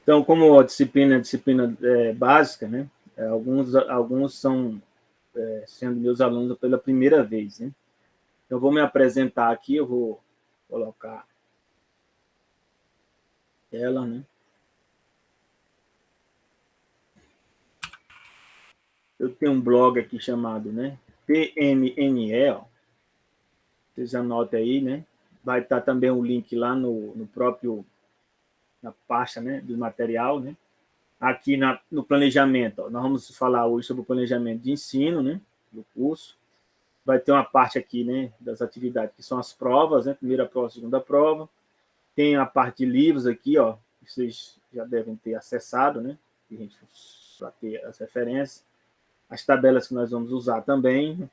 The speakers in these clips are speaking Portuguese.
Então, como a disciplina básica, né? Alguns são sendo meus alunos pela primeira vez, né? Eu vou me apresentar aqui, eu vou colocar ela, né? Eu tenho um blog aqui chamado, né? PMNE, ó. Vocês anotem aí, né? Vai estar também o link lá no próprio, na pasta, né? Do material, né? Aqui no planejamento, ó, nós vamos falar hoje sobre o planejamento de ensino, né? Do curso. Vai ter uma parte aqui, né? Das atividades, que são as provas, né? Primeira prova, segunda prova. Tem a parte de livros aqui, ó. Que vocês já devem ter acessado, né? Para ter as referências. As tabelas que nós vamos usar também.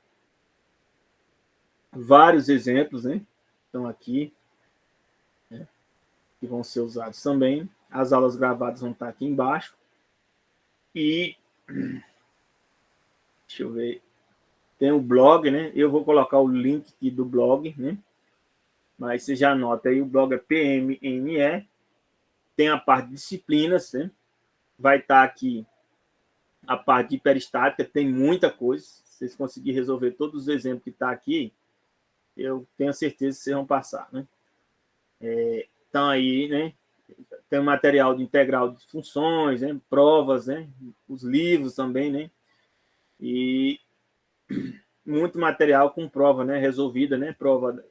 Vários exemplos, né? Estão aqui, né? Que vão ser usados também. As aulas gravadas vão estar aqui embaixo. E deixa eu ver. Tem o blog, né? Eu vou colocar o link aqui do blog, né? Mas você já anota aí, o blog é PMNE. Tem a parte de disciplinas, né? Vai estar aqui a parte de hiperestática, tem muita coisa. Se vocês conseguirem resolver todos os exemplos que está aqui, eu tenho certeza que vocês vão passar, né? Então aí, né? Tem o material de integral de funções, né? Provas, né? Os livros também, né? E muito material com prova, né? Resolvida, né? Prova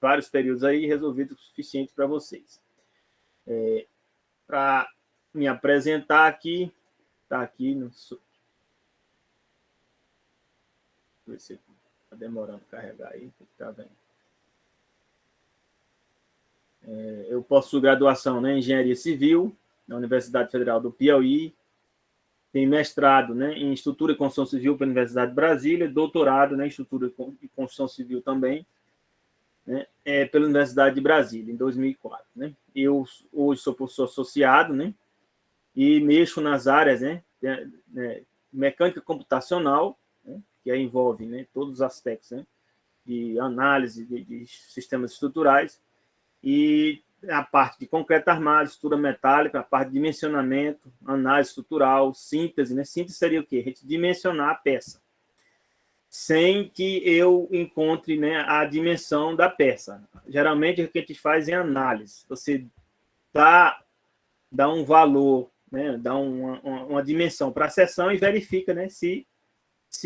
vários períodos aí resolvido o suficiente para vocês. Para me apresentar aqui, está aqui no. Ver se está demorando a carregar aí, tá vendo? Eu possuo graduação, né, em Engenharia Civil, na Universidade Federal do Piauí. Tenho mestrado, né, em Estrutura e Construção Civil pela Universidade de Brasília, doutorado, né, em Estrutura e Construção Civil também, né, pela Universidade de Brasília, em 2004. Né? Eu hoje sou professor associado, né, e mexo nas áreas, né, mecânica computacional, né, que envolve, né, todos os aspectos, né, de análise de sistemas estruturais, e a parte de concreto armado, estrutura metálica, a parte de dimensionamento, análise estrutural, síntese, né? Síntese seria o quê? A gente dimensionar a peça, sem que eu encontre, né, a dimensão da peça. Geralmente, o que a gente faz é análise. Você dá um valor, né, dá uma dimensão para a seção e verifica, né, se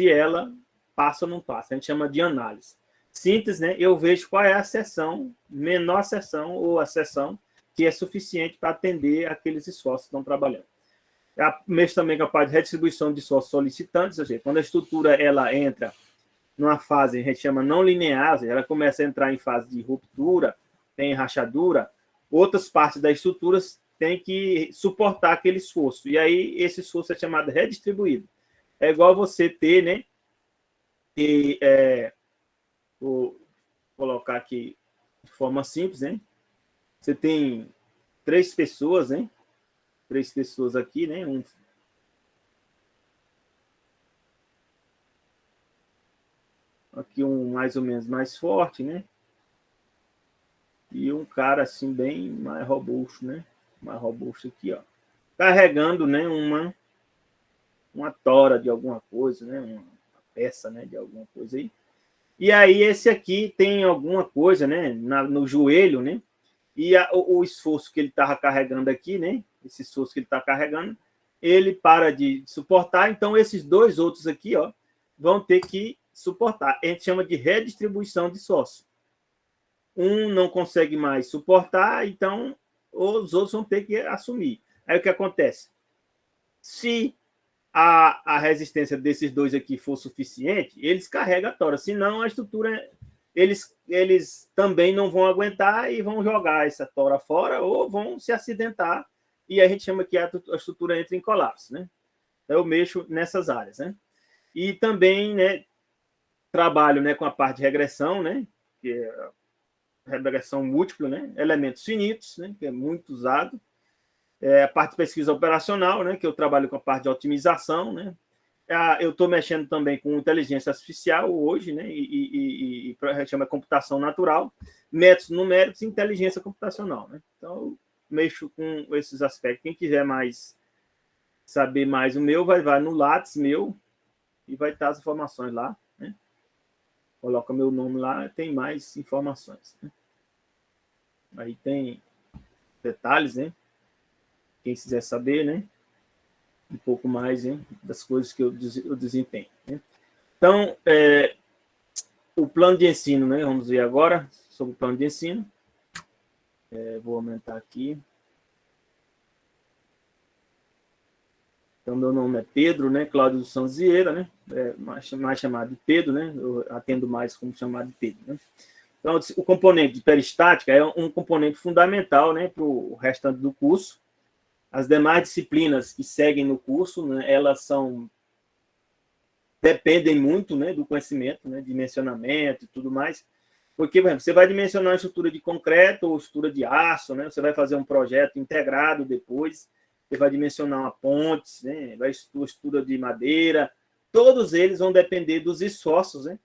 ela passa ou não passa. A gente chama de análise. Síntese, né, eu vejo qual é a seção, menor seção ou a seção que é suficiente para atender aqueles esforços que estão trabalhando. Mexo também com a parte de redistribuição de esforços solicitantes, ou seja, quando a estrutura ela entra numa fase, a gente chama não linear, ou seja, ela começa a entrar em fase de ruptura, tem rachadura, outras partes da estrutura têm que suportar aquele esforço. E aí, esse esforço é chamado redistribuído. É igual você ter, né, vou colocar aqui de forma simples, né? Você tem 3 pessoas, né? 3 pessoas aqui, né? Aqui um mais ou menos mais forte, né? E um cara assim bem mais robusto, né? Mais robusto aqui, ó. Carregando, né? Uma tora de alguma coisa, né? Uma peça, né? De alguma coisa aí. E aí esse aqui tem alguma coisa, né? No joelho, né? E o esforço que ele estava carregando aqui, né? Esse esforço que ele está carregando, ele para de suportar. Então, esses dois outros aqui, ó, vão ter que suportar. A gente chama de redistribuição de esforço. Um não consegue mais suportar, então os outros vão ter que assumir. Aí o que acontece? Se a resistência desses dois aqui for suficiente, eles carregam a tora. Senão, a estrutura, eles também não vão aguentar e vão jogar essa tora fora ou vão se acidentar. E a gente chama que a estrutura entra em colapso, né? Então, eu mexo nessas áreas, né? E também, né, trabalho, né, com a parte de regressão, né? Que é regressão múltipla, né? Elementos finitos, né? Que é muito usado. A parte de pesquisa operacional, né, que eu trabalho com a parte de otimização, né? Eu estou mexendo também com inteligência artificial hoje, né? A gente chama de computação natural, métodos numéricos e inteligência computacional, né? Então, mexo com esses aspectos. Quem quiser mais saber mais o meu, vai no Lattes meu e vai estar as informações lá, né? Coloca meu nome lá, tem mais informações, né? Aí tem detalhes, né? Quem quiser saber, né? Um pouco mais, né? Das coisas que eu desempenho, né? Então, o plano de ensino, né? Vamos ver agora sobre o plano de ensino. Vou aumentar aqui. Então, meu nome é Pedro, né? Cláudio dos Santos Vieira, né? Mais chamado de Pedro, né? Eu atendo mais como chamado de Pedro, né? Então, o componente de peristática é um componente fundamental, né, para o restante do curso. As demais disciplinas que seguem no curso, né, elas dependem muito, né, do conhecimento, né, dimensionamento e tudo mais. Porque, por exemplo, você vai dimensionar uma estrutura de concreto ou estrutura de aço, né? Você vai fazer um projeto integrado depois, você vai dimensionar uma ponte, né? Vai estrutura de madeira. Todos eles vão depender dos esforços, né?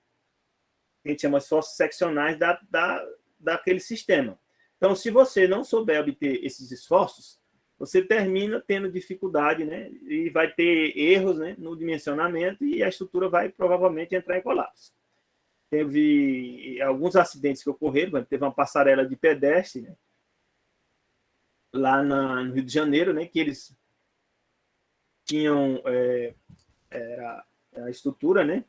A gente chama de esforços seccionais daquele sistema. Então, se você não souber obter esses esforços, você termina tendo dificuldade, né? E vai ter erros, né, no dimensionamento e a estrutura vai provavelmente entrar em colapso. Teve alguns acidentes que ocorreram, teve uma passarela de pedestre, né, lá no Rio de Janeiro, né, que eles tinham a estrutura, né,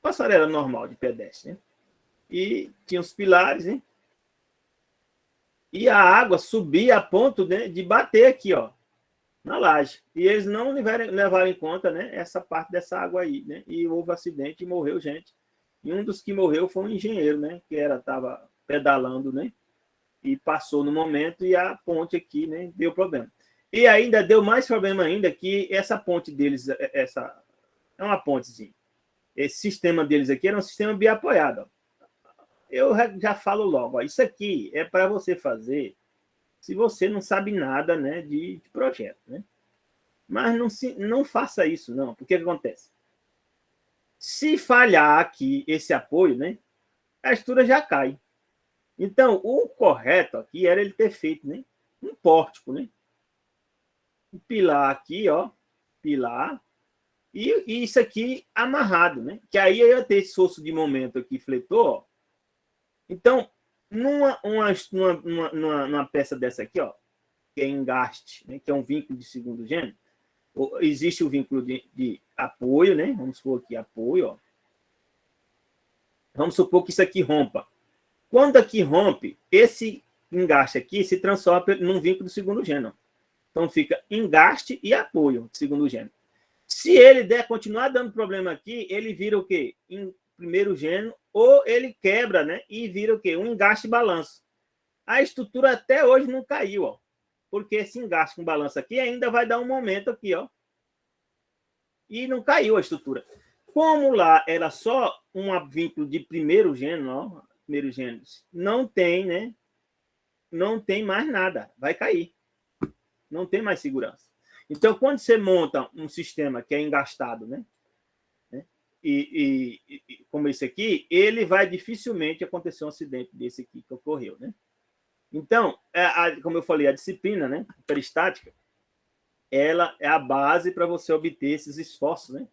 passarela normal de pedestre, né, e tinha os pilares, né, e a água subia a ponto, né, de bater aqui, ó, na laje. E eles não levaram em conta, né, essa parte dessa água aí, né, e houve acidente e morreu gente. E um dos que morreu foi um engenheiro, né, que estava pedalando, né, e passou no momento e a ponte aqui, né, deu problema. E ainda deu mais problema ainda que essa ponte deles, essa é uma pontezinha. Esse sistema deles aqui era um sistema biapoiado, ó. Eu já falo logo, ó, isso aqui é para você fazer se você não sabe nada, né, de projeto, né? Mas não faça isso, não, porque o que acontece? Se falhar aqui esse apoio, né, a estrutura já cai. Então, o correto aqui era ele ter feito, né, um pórtico, né? Um pilar aqui, ó, pilar, e isso aqui amarrado, né? Que aí eu ia ter esse esforço de momento aqui, fletor, ó. Então, numa peça dessa aqui, ó, que é engaste, né, que é um vínculo de segundo gênero, existe o vínculo de apoio, né? Vamos supor aqui apoio, ó. Vamos supor que isso aqui rompa. Quando aqui rompe, esse engaste aqui se transforma num vínculo de segundo gênero. Então fica engaste e apoio de segundo gênero. Se ele continuar dando problema aqui, ele vira o quê? Em primeiro gênero, ou ele quebra, né? E vira o quê? Um engaste e balanço. A estrutura até hoje não caiu, ó. Porque esse engaste com balanço aqui ainda vai dar um momento aqui, ó. E não caiu a estrutura. Como lá era só um vínculo de primeiro gênero, ó, primeiro gênero, não tem, né? Não tem mais nada, vai cair. Não tem mais segurança. Então, quando você monta um sistema que é engastado, né? E como esse aqui, ele vai dificilmente acontecer um acidente desse aqui que ocorreu, né? Então, como eu falei, a disciplina, né, peristática, ela é a base para você obter esses esforços, né,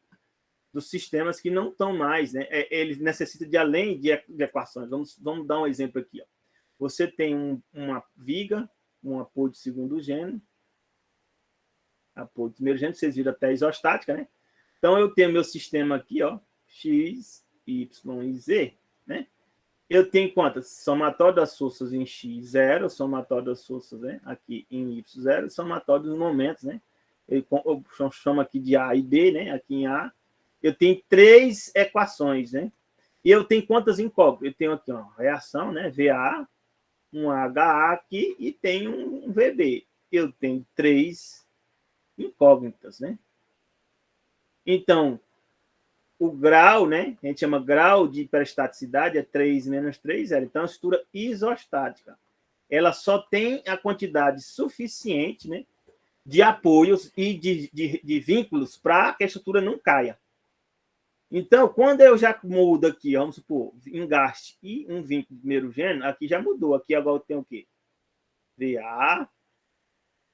dos sistemas que não estão mais, né? Eles necessitam de além de equações. Vamos dar um exemplo aqui, ó. Você tem uma viga, um apoio de segundo gênero, apoio de primeiro gênero, vocês viram até isostática, né? Então, eu tenho meu sistema aqui, ó, X, Y e Z, né? Eu tenho quantas? Somatório das forças em X, 0, somatório das forças, né, aqui em Y, 0, somatório dos momentos, né? Eu chamo aqui de A e B, né? Aqui em A. Eu tenho 3 equações, né? E eu tenho quantas incógnitas? Eu tenho aqui uma reação, né? VA, um HA aqui e tenho um VB. Eu tenho 3 incógnitas, né? Então, o grau, né? A gente chama grau de hiperestaticidade, é 3 menos 3, 0. Então, a estrutura isostática. Ela só tem a quantidade suficiente, né, de apoios e de vínculos para que a estrutura não caia. Então, quando eu já mudo aqui, vamos supor, engaste e um vínculo de primeiro gênero, aqui já mudou. Aqui agora eu tenho o quê? VA,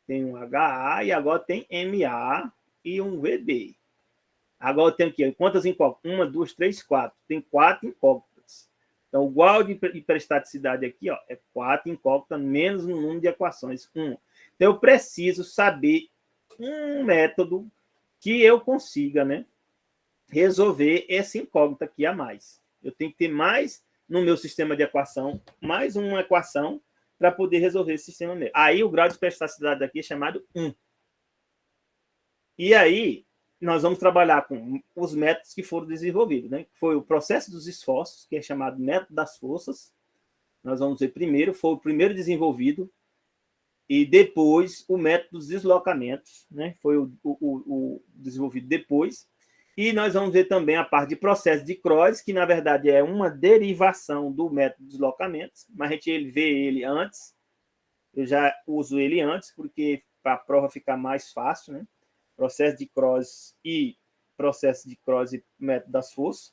tem um HA e agora tem MA e um VB. Agora tem aqui, quantas incógnitas? 1, 2, 3, 4. Tem 4 incógnitas. Então, o grau de hiperestaticidade aqui ó, é 4 incógnitas menos um número de equações, 1. Então, eu preciso saber um método que eu consiga, né, resolver essa incógnita aqui a mais. Eu tenho que ter mais no meu sistema de equação, mais uma equação para poder resolver esse sistema mesmo. Aí o grau de hiperestaticidade aqui é chamado 1. E aí nós vamos trabalhar com os métodos que foram desenvolvidos, né? Foi o processo dos esforços, que é chamado método das forças. Nós vamos ver primeiro, foi o primeiro desenvolvido, e depois o método dos deslocamentos, né? Foi o desenvolvido depois. E nós vamos ver também a parte de processo de Crois, que na verdade é uma derivação do método de deslocamentos, mas a gente vê ele antes. Eu já uso ele antes, porque para a prova ficar mais fácil, né? Processo de Crois e método das forças.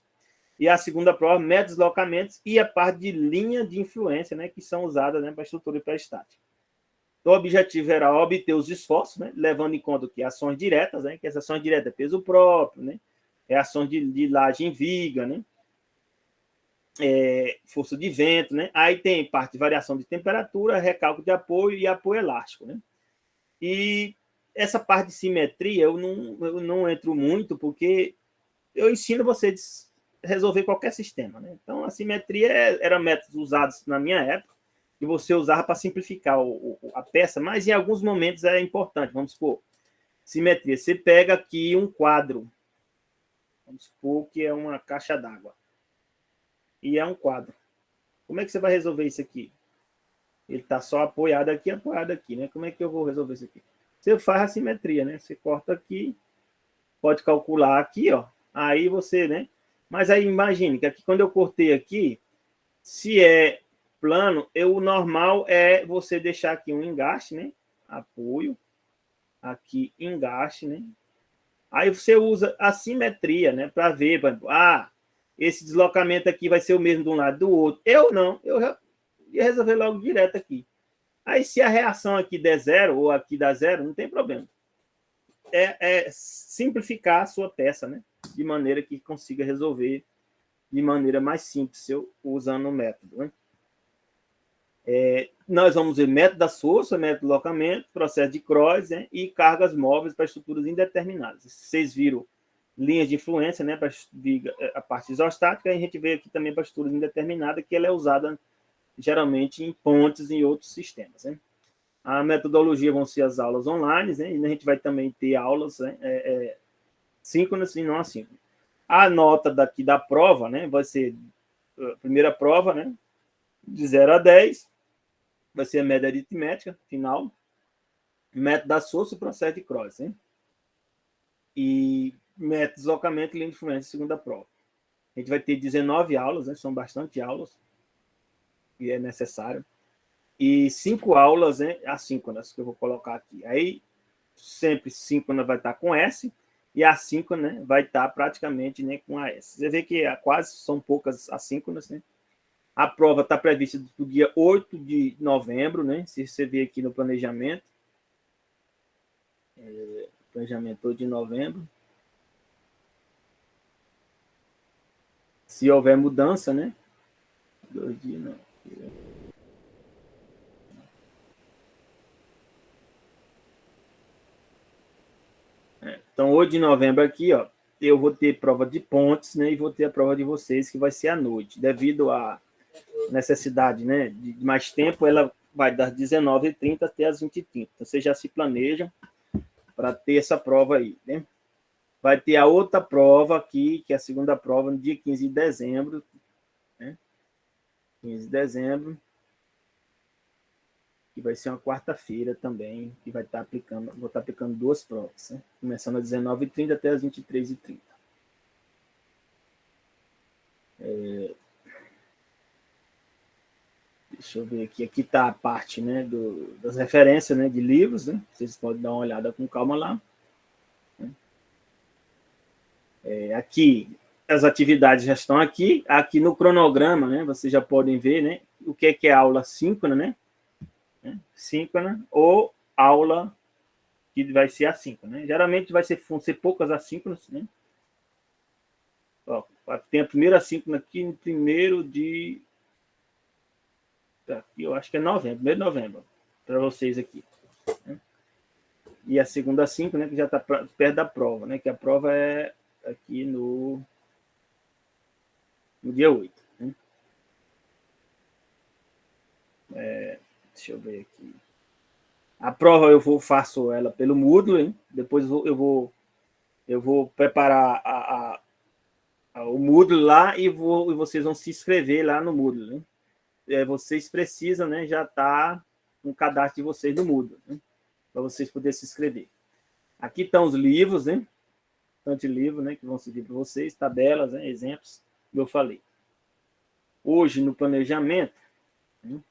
E a segunda prova, método de deslocamentos e a parte de linha de influência, né? Que são usadas, né, para a estrutura hiperestática. Então, o objetivo era obter os esforços, né, levando em conta que ações diretas, né, que as ações diretas é peso próprio, né, ações de laje em viga, né, força de vento, né, aí tem parte de variação de temperatura, recálculo de apoio e apoio elástico, né. E essa parte de simetria eu não entro muito, porque eu ensino você a resolver qualquer sistema, né. Então, a simetria era métodos usados na minha época, que você usava para simplificar a peça, mas em alguns momentos é importante. Vamos supor, simetria. Você pega aqui um quadro, vamos supor que é uma caixa d'água, e é um quadro. Como é que você vai resolver isso aqui? Ele está só apoiado aqui, né? Como é que eu vou resolver isso aqui? Você faz a simetria, né? Você corta aqui, pode calcular aqui, ó. Aí você, né? Mas aí imagine que aqui, quando eu cortei aqui, se é plano, o normal é você deixar aqui um engaste, né? Apoio, aqui engaste, né? Aí você usa a simetria, né? Para ver, esse deslocamento aqui vai ser o mesmo de um lado do outro. Eu não, eu já ia resolver logo direto aqui. Aí se a reação aqui der zero ou aqui dá zero, não tem problema. É simplificar a sua peça, né? De maneira que consiga resolver de maneira mais simples, usando o método, né? Nós vamos ver método das forças, método de deslocamento, processo de Crois, né, e cargas móveis para estruturas indeterminadas. Vocês viram linhas de influência, né, para a parte isostática, e a gente vê aqui também para estruturas indeterminadas, que ela é usada geralmente em pontes e em outros sistemas, né. A metodologia vão ser as aulas online, né, e a gente vai também ter aulas, né, síncronas e não assíncronas. A nota daqui da prova, né, vai ser a primeira prova, né, de 0 a 10, vai ser a média aritmética final, método da força e processo de Crois, hein? E método de deslocamento e linha de influência, segunda prova. A gente vai ter 19 aulas, né? São bastante aulas, e é necessário. E 5 aulas, né, assíncronas, que eu vou colocar aqui. Aí, sempre síncrona vai estar com S, e a assíncrona, né, vai estar praticamente, né, com a S. Você vê que quase são poucas assíncronas, né? A prova está prevista para o dia 8 de novembro, né? Se você ver aqui no planejamento. Planejamento 8 de novembro. Se houver mudança, né? 2 dias, não. Então, 8 de novembro aqui, ó, eu vou ter prova de pontes, né? E vou ter a prova de vocês, que vai ser à noite. Devido à necessidade, né, de mais tempo, ela vai das 19h30 até as 20h30. Então, vocês já se planejam para ter essa prova aí, né? Vai ter a outra prova aqui, que é a segunda prova, no dia 15 de dezembro, né? 15 de dezembro, que vai ser uma quarta-feira também, que vai estar aplicando, vou estar aplicando 2 provas, né? Começando às 19h30 até às 23h30. Deixa eu ver aqui. Aqui está a parte, né, das referências, né, de livros, né? Vocês podem dar uma olhada com calma lá. Aqui, as atividades já estão aqui. Aqui no cronograma, né, vocês já podem ver, né, o que é aula síncrona, né? né? Síncrona ou aula que vai ser assíncrona, né? Geralmente vão ser poucas assíncronas, né? Ó, tem a primeira assíncrona aqui no primeiro de... Aqui eu acho que é novembro, 1º de novembro, para vocês aqui. Né? E a segunda assíncrona, né, que já está perto da prova, né? Que a prova é aqui no dia 8. Né? Deixa eu ver aqui. A prova faço ela pelo Moodle, hein? Depois eu vou preparar o Moodle lá e vocês vão se inscrever lá no Moodle. Né? Vocês precisam, né, já tá com o cadastro de vocês no Moodle, né? Para vocês poderem se inscrever. Aqui estão os livros, né? Tanto livro, né, que vão servir para vocês, tabelas, né, exemplos, como eu falei. Hoje, no planejamento, né,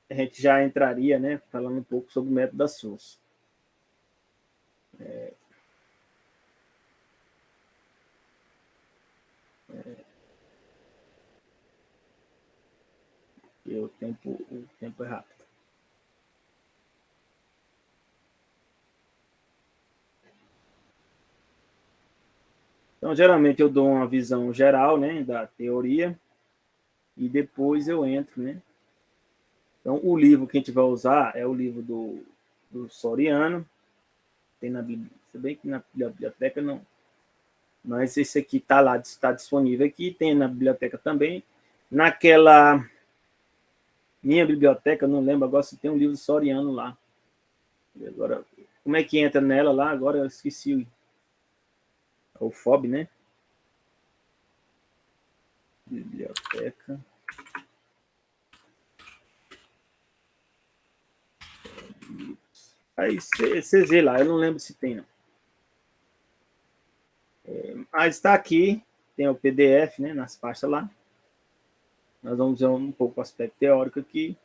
a gente já entraria, né, falando um pouco sobre o método da SOS. O tempo é rápido. Então, geralmente, eu dou uma visão geral, né, da teoria e depois eu entro, né? Então, o livro que a gente vai usar é o livro do Soriano, tem na Bíblia, se bem que na biblioteca não, mas esse aqui está lá, está disponível aqui, tem na biblioteca também. Naquela minha biblioteca, não lembro agora se tem um livro Soriano lá. Agora, como é que entra nela lá? Agora eu esqueci o FOB, né? Biblioteca. Aí vocês vê lá, eu não lembro se tem, não. Mas está aqui, tem o PDF, né, nas pastas lá. Nós vamos ver um pouco o aspecto teórico aqui.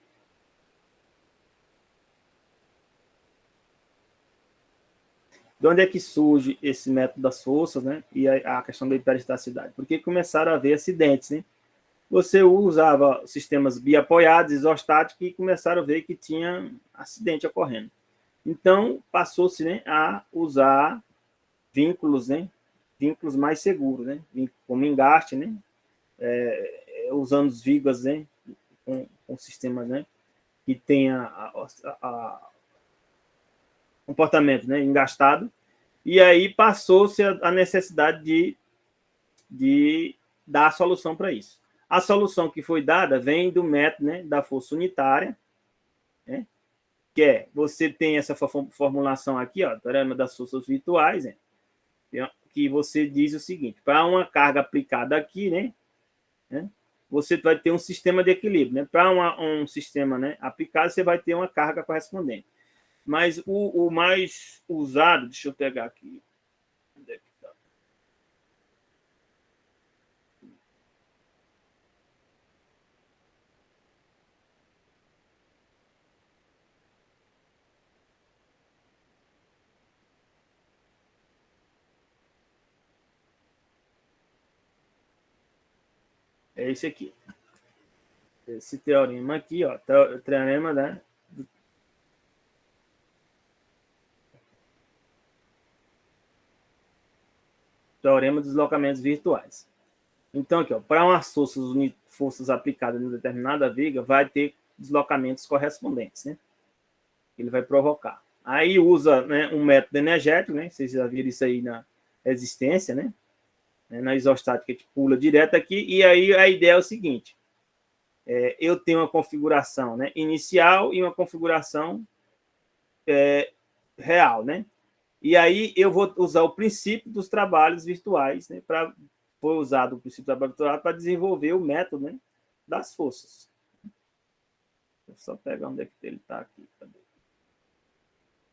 De onde é que surge esse método das forças, né? E a questão da hiperestasticidade? Porque começaram a haver acidentes, né? Você usava sistemas biapoiados, isostáticos, e começaram a ver que tinha acidente ocorrendo. Então, passou-se, né, a usar vínculos, né? Vínculos mais seguros, né? Como engaste, né? Usando os vigas, né? Com sistemas, né? Que tenha comportamento, né, engastado, e aí passou-se a necessidade de dar a solução para isso. A solução que foi dada vem do método, né, da força unitária, né, que é, você tem essa formulação aqui, ó, teorema das forças virtuais, né, que você diz o seguinte, para uma carga aplicada aqui, né, você vai ter um sistema de equilíbrio, né, para um sistema, né, aplicado, você vai ter uma carga correspondente. Mas o mais usado, deixa eu pegar aqui. Onde é que tá? É esse aqui. Esse teorema aqui, ó, teorema, né? Teorema dos deslocamentos virtuais. Então, aqui, para umas forças aplicadas em determinada viga, vai ter deslocamentos correspondentes, né? Ele vai provocar. Aí usa, né, um método energético, né? Vocês já viram isso aí na resistência, né? Na isostática, a gente pula direto aqui, e aí a ideia é o seguinte: eu tenho uma configuração, né, inicial e uma configuração real, né? E aí eu vou usar o princípio dos trabalhos virtuais, né? Foi usado o princípio do trabalho virtual para desenvolver o método, né, das forças. Vou só pegar onde é que ele está aqui. Cadê?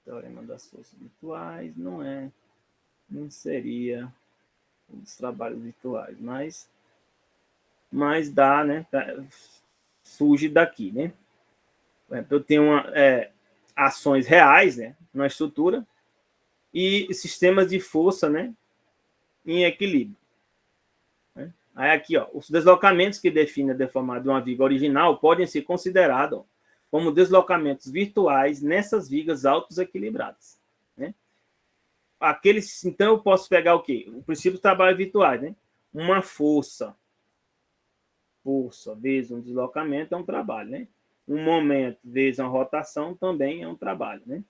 Teorema das forças virtuais não seria os trabalhos virtuais, mas dá, né? Surge daqui, né? Eu tenho ações reais, né, na estrutura e sistemas de força, né, em equilíbrio. Né? Aí aqui, ó, os deslocamentos que definem a deformidade de uma viga original podem ser considerados como deslocamentos virtuais nessas vigas autoequilibradas, né? Então, eu posso pegar o quê? O princípio do trabalho virtuais, né? Uma força vezes um deslocamento é um trabalho, né? Um momento vezes uma rotação também é um trabalho, né?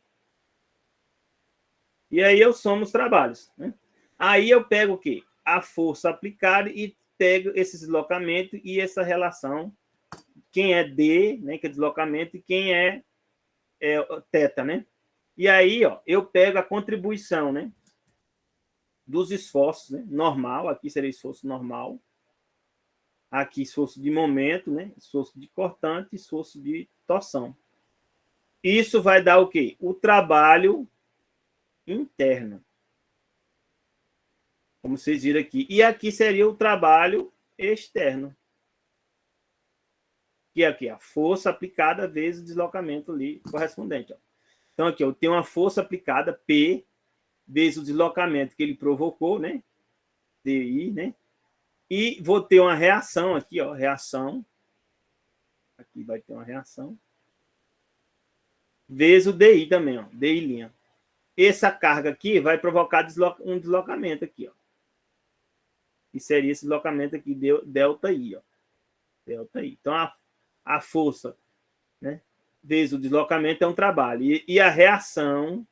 E aí eu somo os trabalhos, né? Aí eu pego o quê? A força aplicada e pego esse deslocamento e essa relação, quem é D, né, que é deslocamento, e quem é θ, né? E aí, ó, eu pego a contribuição, né, dos esforços, né, normal, aqui seria esforço normal, aqui esforço de momento, né, esforço de cortante, esforço de torção. Isso vai dar o quê? O trabalho interno, como vocês viram aqui. E aqui seria o trabalho externo, que é aqui a força aplicada vezes o deslocamento ali correspondente. Ó. Então, aqui eu tenho uma força aplicada, P, vezes o deslocamento que ele provocou, né? DI, né? E vou ter uma reação aqui, ó, reação. Aqui vai ter uma reação. Vezes o DI também, ó, DI'. Essa carga aqui vai provocar um deslocamento aqui, ó. Que seria esse deslocamento aqui, delta I, ó. Delta I. Então, a força, né, vezes o deslocamento é um trabalho. E a reação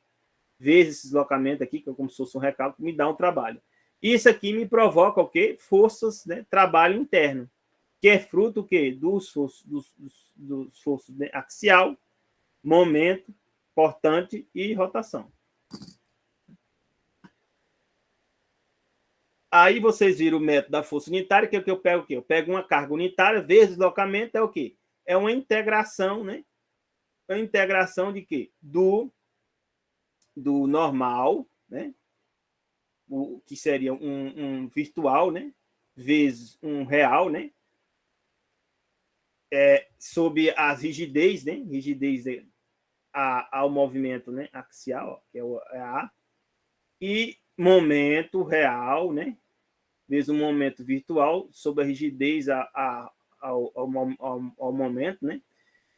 vezes esse deslocamento aqui, que é como se fosse um recálculo, me dá um trabalho. Isso aqui me provoca o quê? Forças, né, trabalho interno, que é fruto o quê? Do esforço né, axial, momento, cortante e rotação. Aí vocês viram o método da força unitária, que é o que eu pego o quê? Eu pego uma carga unitária vezes deslocamento, é o quê? É uma integração, né? É uma integração de quê? Do normal, né? O que seria um virtual, né? Vezes um real, né? Sob as rigidez, né? Rigidez ao movimento, né? Axial, ó, que é A. E momento real, né? Vezes um momento virtual sob a rigidez ao momento, né?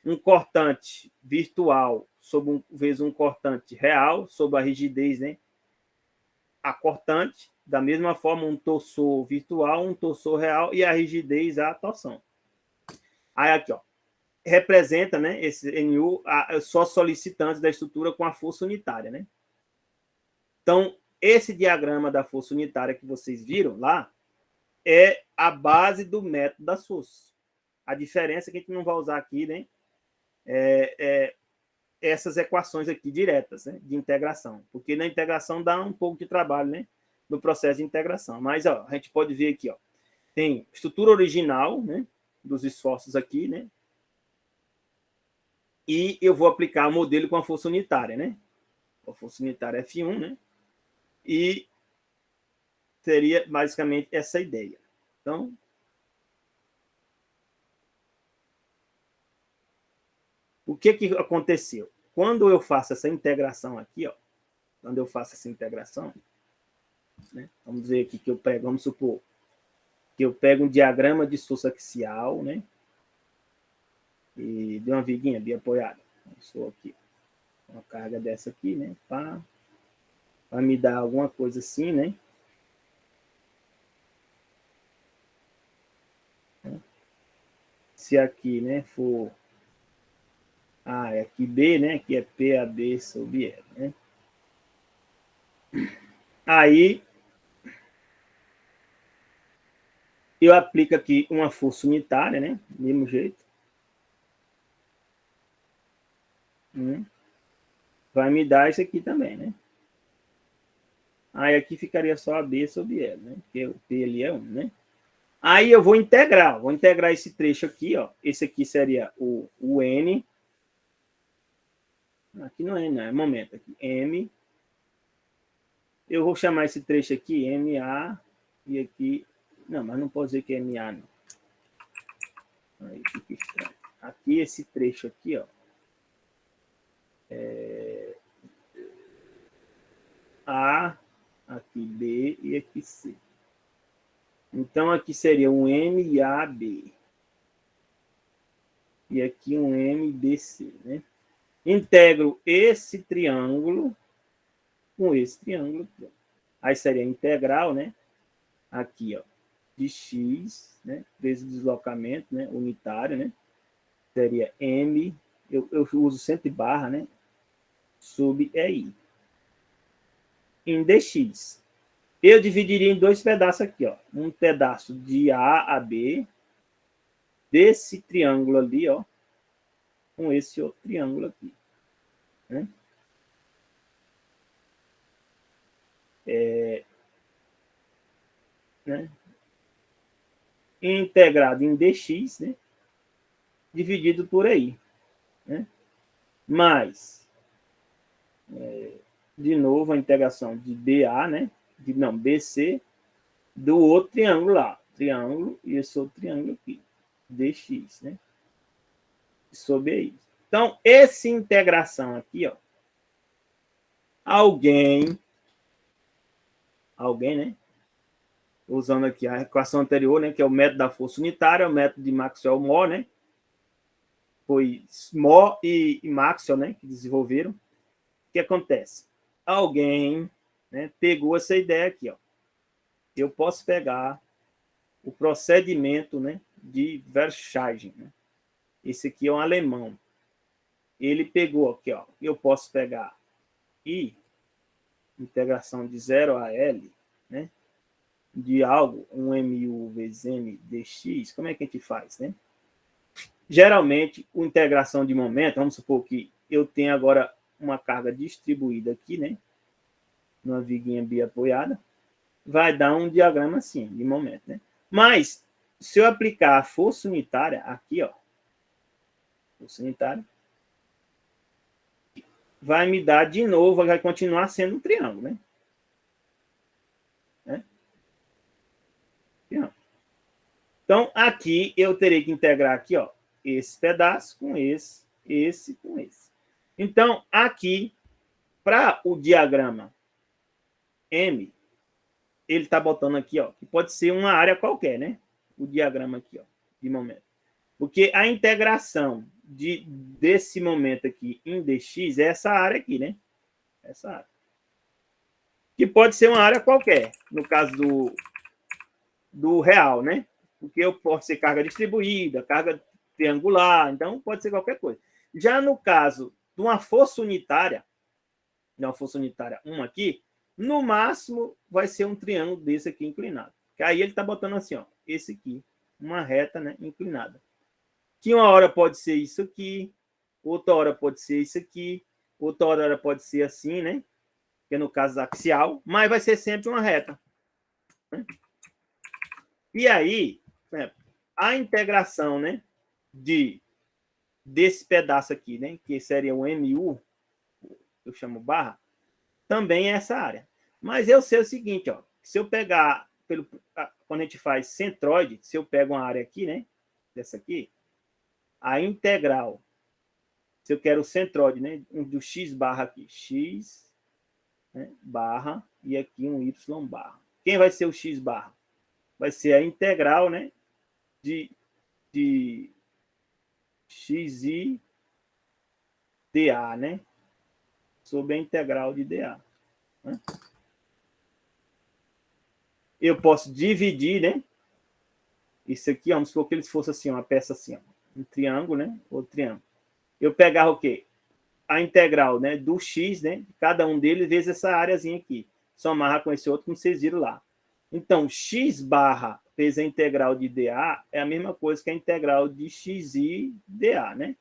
Um cortante virtual vezes um cortante real sob a rigidez, né? A cortante, da mesma forma um torsor virtual, um torsor real e a rigidez a torção. Aí aqui, ó, representa, né, esse NU só solicitantes da estrutura com a força unitária, né? Então, esse diagrama da força unitária que vocês viram lá é a base do método das forças. A diferença é que a gente não vai usar aqui, né, essas equações aqui diretas, né, de integração, porque na integração dá um pouco de trabalho, né, no processo de integração. Mas ó, a gente pode ver aqui, ó, tem estrutura original, né, dos esforços aqui, né, e eu vou aplicar o modelo com a força unitária, né, a força unitária F1, né, e seria basicamente essa ideia. Então, o que aconteceu? Quando eu faço essa integração aqui, ó, quando eu faço essa integração, né, vamos dizer aqui que eu pego, vamos supor, que eu pego um diagrama de força axial, né, e de uma viguinha bem apoiada. Sou aqui, uma carga dessa aqui, né, para me dar alguma coisa assim, né. Se aqui, né, for é aqui B, né, que é PAB sobre L, né. Aí eu aplico aqui uma força unitária, né, do mesmo jeito. Vai me dar isso aqui também, né. Aí aqui ficaria só a B sobre L, né, porque o P ali é 1, né. Aí eu vou integrar esse trecho aqui, ó. Esse aqui seria o N. Aqui não é N, não, é momento aqui. M. Eu vou chamar esse trecho aqui MA e aqui. Não, mas não pode dizer que é MA, não. Aí fica estranho. Aqui, esse trecho aqui, ó. A, aqui B e aqui C. Então, aqui seria um MAB. E aqui um MBC, né? Integro esse triângulo com esse triângulo. Aí seria integral, né? Aqui, ó, de x, né? Vezes o deslocamento, né? Unitário, né? Seria M, eu uso sempre barra, né? Sub EI. Em dx. Eu dividiria em dois pedaços aqui, ó. Um pedaço de A a B, desse triângulo ali, ó, com esse outro triângulo aqui, né? Né? Integrado em dx, né? Dividido por aí, né? Mais, de novo, a integração de BA, né? Não, BC, do outro triângulo lá. Triângulo e esse outro triângulo aqui. DX, né? Sobre aí. Então, essa integração aqui, ó. Alguém, né? Usando aqui a equação anterior, né? Que é o método da força unitária, o método de Maxwell-Morr, né? Foi Morr e Maxwell, né? Que desenvolveram. O que acontece? Alguém, né, pegou essa ideia aqui, ó. Eu posso pegar o procedimento, né, de Verschuizen, né? Esse aqui é um alemão. Ele pegou aqui, ó. Eu posso pegar I, integração de 0 a L, né? De algo, um MU vezes M dx. Como é que a gente faz, né? Geralmente, a integração de momento, vamos supor que eu tenho agora uma carga distribuída aqui, né? Numa viguinha biapoiada, vai dar um diagrama assim, de momento, né? Mas, se eu aplicar a força unitária aqui, ó, força unitária, vai me dar de novo, vai continuar sendo um triângulo, né? Então, aqui eu terei que integrar aqui, ó, esse pedaço com esse com esse. Então, aqui, para o diagrama M, ele está botando aqui, ó, que pode ser uma área qualquer, né? O diagrama aqui, ó, de momento. Porque a integração desse momento aqui em dx é essa área aqui, né? Essa área. Que pode ser uma área qualquer, no caso do real, né? Porque eu posso ser carga distribuída, carga triangular, então pode ser qualquer coisa. Já no caso de uma força unitária, 1 aqui, no máximo vai ser um triângulo desse aqui inclinado. Que aí ele está botando assim, ó, esse aqui, uma reta, né, inclinada. Que uma hora pode ser isso aqui, outra hora pode ser isso aqui, outra hora pode ser assim, né? Que é no caso axial, mas vai ser sempre uma reta. Né? E aí, a integração, né, desse pedaço aqui, né, que seria o MU, eu chamo barra, também é essa área. Mas eu sei o seguinte, ó, se eu pegar, quando a gente faz centroide, se eu pego uma área aqui, né, dessa aqui, a integral, se eu quero o centroide, né, do x barra aqui, x, né, barra, e aqui um y barra. Quem vai ser o x barra? Vai ser a integral, né, de xi dA, né? Sobre a integral de dA. Né? Eu posso dividir, né? Isso aqui, vamos supor que eles fossem assim, uma peça assim, ó, um triângulo, né? Outro triângulo. Eu pegava o quê? A integral, né? Do x, né? Cada um deles vezes essa áreazinha aqui. Somar com esse outro, como vocês viram lá. Então, x barra vezes a integral de dA é a mesma coisa que a integral de xi dA, né?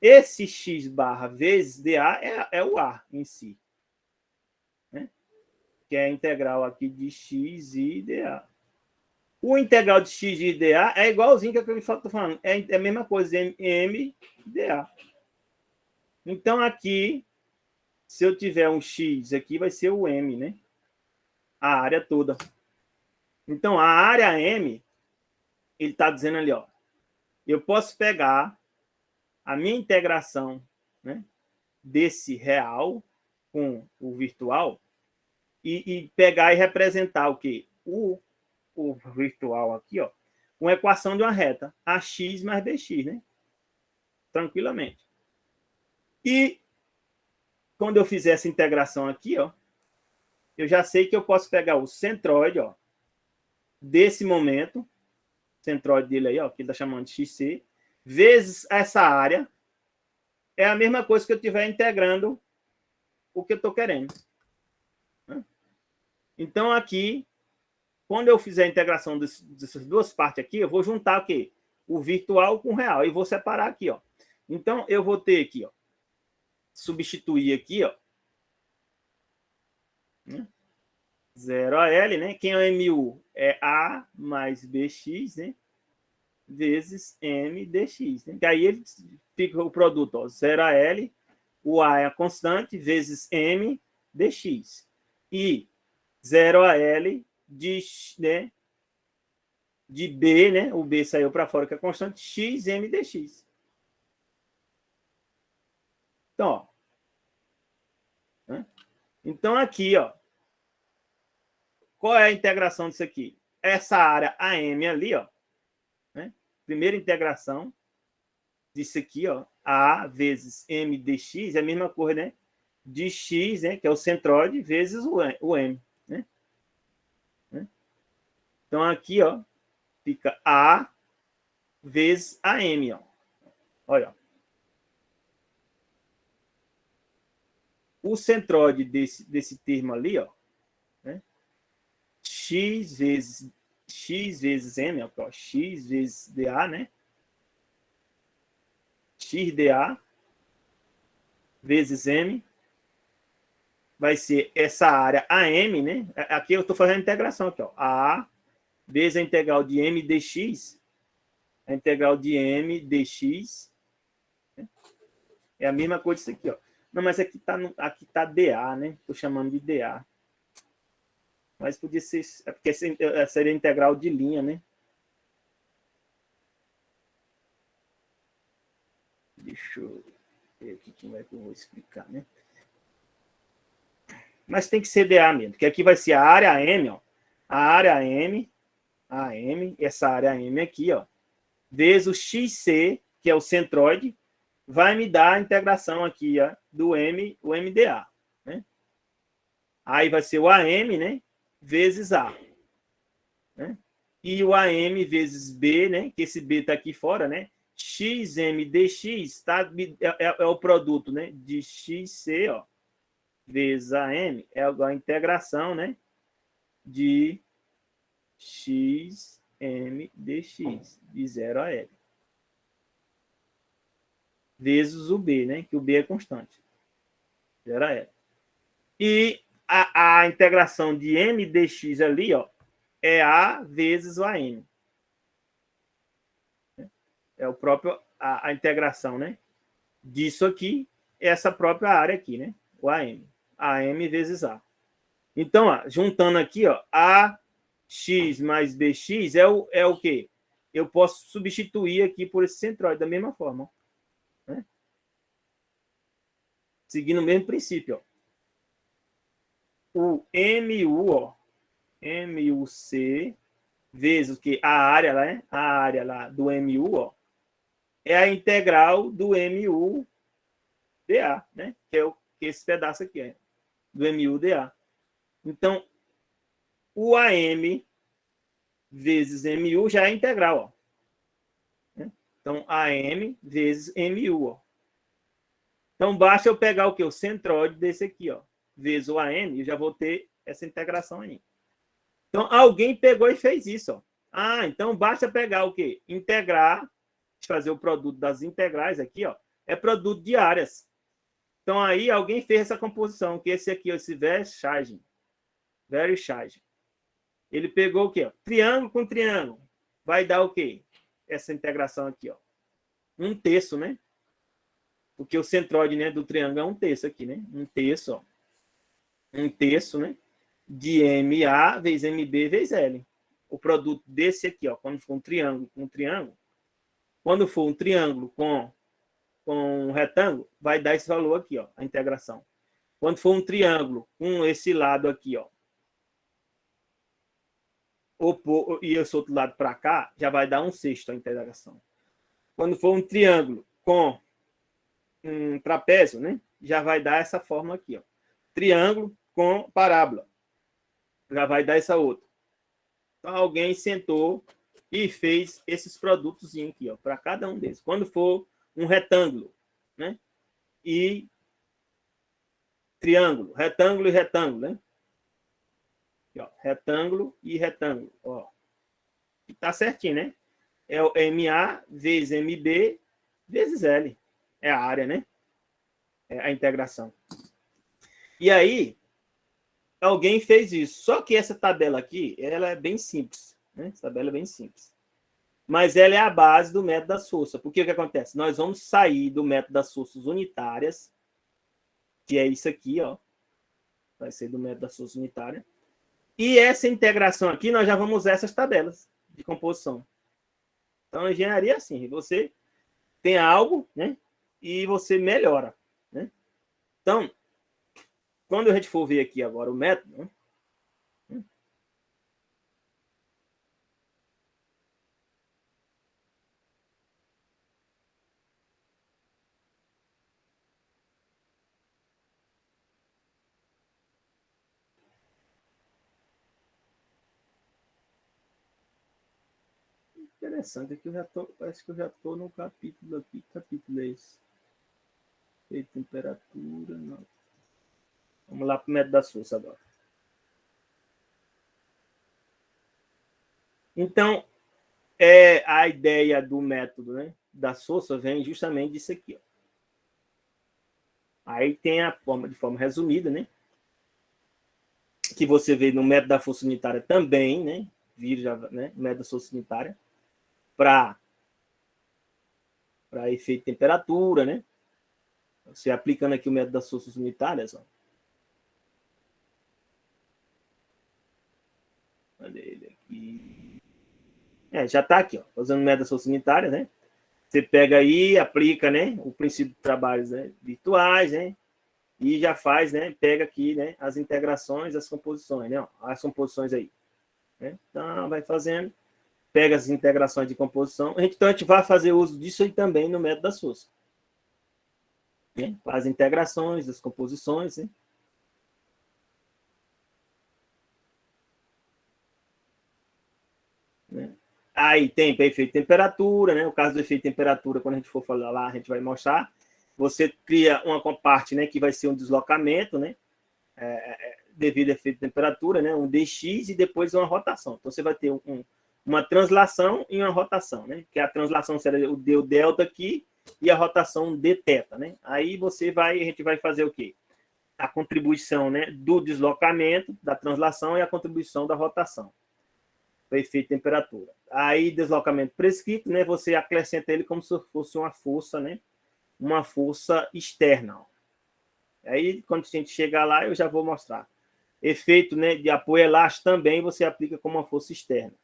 Esse x barra vezes dA é o A em si. Né? Que é a integral aqui de x e dA. O integral de x e dA é igualzinho que eu estou falando. É a mesma coisa, m dA. Então, aqui, se eu tiver um x aqui, vai ser o m, né? A área toda. Então, a área m, ele está dizendo ali, ó, eu posso pegar a minha integração, né, desse real com o virtual e pegar e representar o quê? o virtual aqui, ó, uma equação de uma reta, AX mais BX, né? Tranquilamente. E quando eu fizer essa integração aqui, ó, eu já sei que eu posso pegar o centroide, ó, desse momento, centroide dele aí, ó, que ele está chamando de XC, vezes essa área, é a mesma coisa que eu estiver integrando o que eu estou querendo. Então, aqui, quando eu fizer a integração dessas duas partes aqui, eu vou juntar o quê? O virtual com o real, e vou separar aqui, ó. Então, eu vou ter aqui, ó, substituir aqui, ó, 0 a L, né? Quem é o MU? É A mais BX, né? Vezes M dx, né? Que aí ele fica o produto, ó, 0 a L, o A é a constante, vezes M dx. E 0 a L de, né, de B, né? O B saiu para fora, que é constante, x M dx. Então, ó. Né? Então, aqui, ó. Qual é a integração disso aqui? Essa área AM ali, ó. Né? Primeira integração disso aqui, ó. A vezes M dx é a mesma coisa, né? De x, né? Que é o centroide, vezes o M. Né? Então, aqui, ó. Fica A vezes AM, ó. Olha, ó. O centroide desse termo ali, ó, né? X vezes M, ó, X vezes DA, né? XDA vezes M vai ser essa área AM, né? Aqui eu estou fazendo a integração aqui, ó. A vezes a integral de M dx, a integral de M dx, né? É a mesma coisa isso aqui, ó. Não, mas aqui tá DA, né? Estou chamando de DA. Mas podia ser, porque seria integral de linha, né? Deixa eu ver aqui como é que eu vou explicar, né? Mas tem que ser DA mesmo, porque aqui vai ser a área AM, ó. A área AM, essa área AM aqui, ó, vezes o XC, que é o centroide, vai me dar a integração aqui, ó, do M, o MDA, né? Aí vai ser o AM, né? Vezes A, né? E o AM vezes B, né? Que esse B está aqui fora, né? XM dx tá, é o produto, né? De XC, ó, vezes AM é a integração, né? De XM dx, de 0 a L. Vezes o B, né? Que o B é constante. 0 a L. E a integração de M dx ali, ó, é A vezes o AM. É o próprio, a integração, né? Disso aqui, essa própria área aqui, né? O AM. AM vezes A. Então, ó, juntando aqui, ó, AX mais BX é o quê? Eu posso substituir aqui por esse centroide da mesma forma. Né? Seguindo o mesmo princípio, ó. O MU, ó, MUC vezes o que? A área lá, né? A área lá do MU, ó, é a integral do MU DA, né? Que é esse pedaço aqui, é, do MU DA. Então, o AM vezes MU já é integral, ó. Então, AM vezes MU, ó. Então, basta eu pegar o que? O centroide desse aqui, ó, vezes o AM, eu já vou ter essa integração aí. Então, alguém pegou e fez isso, ó. Ah, então basta pegar o quê? Integrar, fazer o produto das integrais aqui, ó, é produto de áreas. Então, aí alguém fez essa composição, que esse aqui, esse Verschagen. Ele pegou o quê? Ó? Triângulo com triângulo. Vai dar o quê? Essa integração aqui, ó. 1/3, né? Porque o centroide, né, do triângulo é 1/3 aqui, né? 1/3, ó. 1/3, né? De MA vezes MB vezes L. O produto desse aqui, ó, quando for um triângulo com um triângulo, quando for um triângulo com um retângulo, vai dar esse valor aqui, ó, a integração. Quando for um triângulo com esse lado aqui, ó, e esse outro lado para cá, já vai dar 1/6 a integração. Quando for um triângulo com um trapézio, né, já vai dar essa forma aqui, ó. Triângulo com parábola. Já vai dar essa outra. Então, alguém sentou e fez esses produtos aqui, ó, para cada um desses. Quando for um retângulo, né, e triângulo, retângulo e retângulo, né? Aqui, ó, retângulo e retângulo, ó. E tá certinho, né? É o MA vezes MB vezes L. É a área, né? É a integração. E aí, alguém fez isso. Só que essa tabela aqui, ela é bem simples, né? Essa tabela é bem simples. Mas ela é a base do método das forças. Porque o que acontece? Nós vamos sair do método das forças unitárias, que é isso aqui, ó. Vai ser do método das forças unitárias. E essa integração aqui, nós já vamos usar essas tabelas de composição. Então, a engenharia é assim, você tem algo, né? E você melhora, né? Então, quando a gente for ver aqui agora o método, né? Interessante, aqui eu já tô, parece que eu já estou no capítulo aqui. Que capítulo é esse? E temperatura, não. Vamos lá para o método da força agora. Então, a ideia do método, né, da força vem justamente disso aqui, ó. Aí tem a forma, de forma resumida, né, que você vê no método da força unitária também, né, vira, né, método da força unitária, para efeito de temperatura, né, você aplicando aqui o método das forças unitárias, ó. Cadê ele aqui? Já está aqui, ó, usando o método das forças unitárias, né, você pega aí, aplica, né, o princípio de trabalhos, né, virtuais, né, e já faz, né, pega aqui, né, as integrações, as composições, né, ó, as composições aí, né? Então, vai fazendo, pega as integrações de composição, então a gente vai fazer uso disso aí também no método das forças, né? As integrações, as composições, né? Aí tem efeito de temperatura, né? O caso do efeito de temperatura, quando a gente for falar lá, a gente vai mostrar. Você cria uma parte, né, que vai ser um deslocamento, né? Devido ao efeito de temperatura, né? Um dx e depois uma rotação. Então você vai ter uma translação e uma rotação, né? Que a translação será o d delta aqui e a rotação d θ, né? Aí a gente vai fazer o quê? A contribuição, né, do deslocamento, da translação e a contribuição da rotação. O efeito de temperatura. Aí, deslocamento prescrito, né, você acrescenta ele como se fosse uma força, né, uma força externa. Aí, quando a gente chegar lá, eu já vou mostrar. Efeito, né, de apoio elástico também você aplica como uma força externa.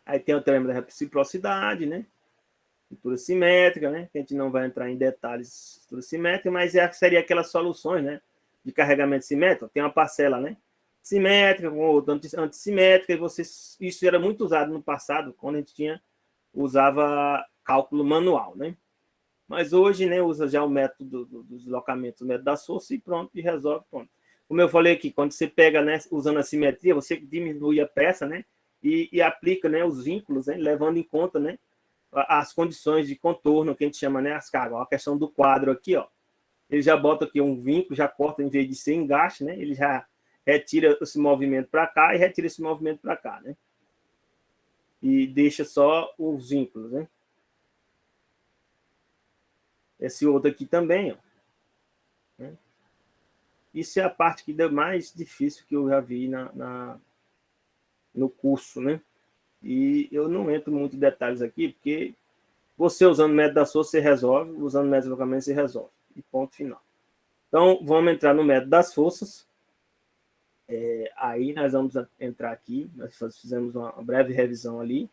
Aí tem o teorema da reciprocidade, né? Estrutura simétrica, né? Que a gente não vai entrar em detalhes de estrutura simétrica, mas seria aquelas soluções, né? De carregamento simétrico. Tem uma parcela, né? Simétrica com outra antissimétrica, e isso era muito usado no passado, quando a gente usava cálculo manual, né? Mas hoje, né, usa já o método do deslocamento, o método da força e pronto, e resolve, pronto. Como eu falei aqui, quando você pega, né, usando a simetria, você diminui a peça, né, e aplica, né, os vínculos, né, levando em conta, né, as condições de contorno, que a gente chama, né, as cargas. A questão do quadro aqui, ó, ele já bota aqui um vínculo, já corta, em vez de ser engaste, né, ele já retira esse movimento para cá e retira esse movimento para cá, né, e deixa só os vínculos, né. Esse outro aqui também, ó. Isso é a parte que é mais difícil que eu já vi no curso, né? E eu não entro muito em detalhes aqui, porque você usando o método da força, você resolve, usando o método de deslocamento, você resolve. E ponto final. Então, vamos entrar no método das forças. Aí nós vamos entrar aqui, nós fizemos uma breve revisão ali.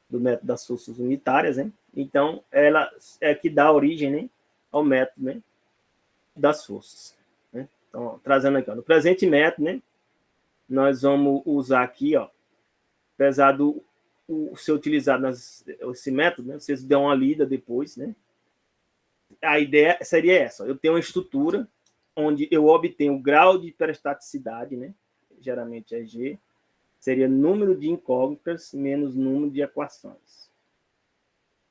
do método das forças unitárias, né? Então, ela é que dá origem, né, ao método, né, das forças. Né? Então, trazendo aqui, ó, no presente método, né, nós vamos usar aqui, ó, apesar do ser utilizado esse método, né, vocês dão uma lida depois, né? A ideia seria essa: eu tenho uma estrutura onde eu obtenho o grau de hiperestaticidade, né? Geralmente é G, seria número de incógnitas menos número de equações.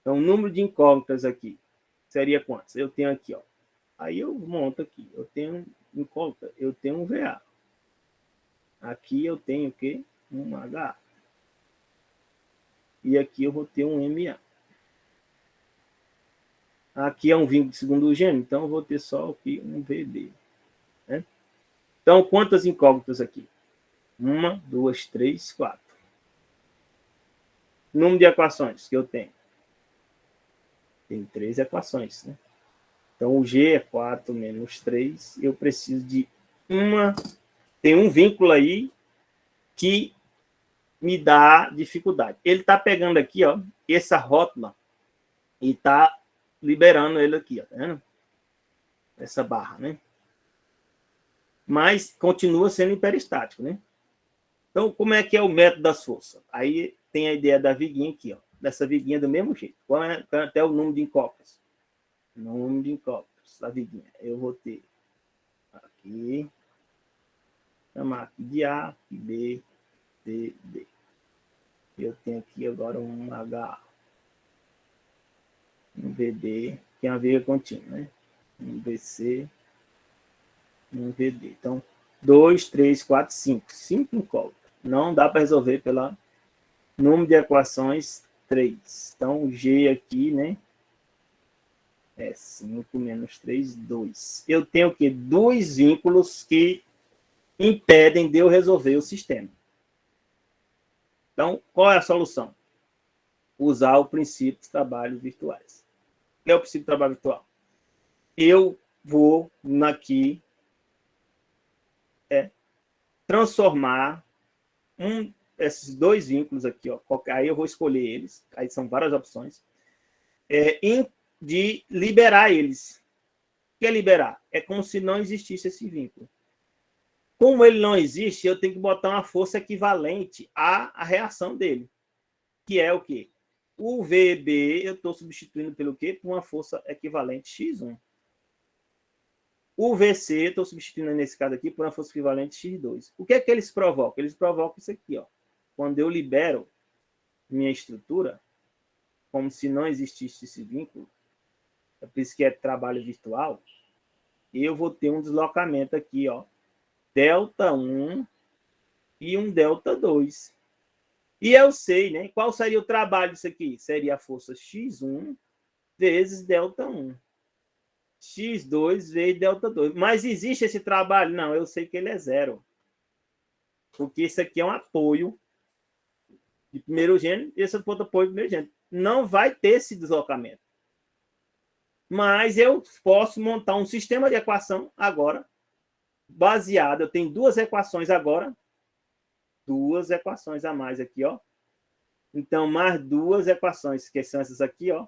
Então, o número de incógnitas aqui seria quantos? Eu tenho aqui, ó. Aí eu monto aqui. Eu tenho incógnita, eu tenho um VA. Aqui eu tenho o quê? Um HA. E aqui eu vou ter um MA. Aqui é um vínculo de segundo gênero, então eu vou ter só aqui um VD. Né? Então, quantas incógnitas aqui? 1, 2, 3, 4. Número de equações que eu tenho? Tem 3 equações, né? Então, o G é 4 menos 3. Eu preciso de uma... Tem um vínculo aí que me dá dificuldade. Ele está pegando aqui, ó, essa rótula e está liberando ele aqui, ó, tá vendo? Essa barra, né? Mas continua sendo hiperestático, né? Então, como é que é o método das forças? Aí tem a ideia da viguinha aqui, ó, dessa viguinha do mesmo jeito. Qual é até o número de incógnitas? Número de incógnitas da viguinha. Eu vou ter aqui, chamar aqui de A, B, C, D. Eu tenho aqui agora um H, um VD, que é uma vírgula contínua, né? Um VC, um VD. Então, 2, 3, 4, 5. 5 incógnitas. Não dá para resolver pela número de equações 3. Então, o G aqui, né? É 5 menos 3, 2. Eu tenho o quê? 2 vínculos que impedem de eu resolver o sistema. Então, qual é a solução? Usar o princípio dos trabalhos virtuais. O que é o princípio do trabalho virtual? Eu vou aqui transformar esses 2 vínculos aqui, ó, aí eu vou escolher eles, aí são várias opções, de liberar eles. O que é liberar? É como se não existisse esse vínculo. Como ele não existe, eu tenho que botar uma força equivalente à reação dele, que é o quê? O VB eu estou substituindo pelo quê? Por uma força equivalente X1. O VC, estou substituindo nesse caso aqui por uma força equivalente X2. O que é que eles provocam? Eles provocam isso aqui, ó. Quando eu libero minha estrutura, como se não existisse esse vínculo, é por isso que é trabalho virtual, eu vou ter um deslocamento aqui, ó, Δ1 e um Δ2. E eu sei, né? Qual seria o trabalho disso aqui? Seria a força X1 vezes Δ1. X2 vezes Δ2. Mas existe esse trabalho? Não, eu sei que ele é zero. Porque isso aqui é um apoio de primeiro gênero e esse outro apoio de primeiro gênero. Não vai ter esse deslocamento. Mas eu posso montar um sistema de equação agora, baseado, eu tenho 2 equações agora, 2 equações a mais aqui, ó. Então, mais 2 equações, que são essas aqui, ó.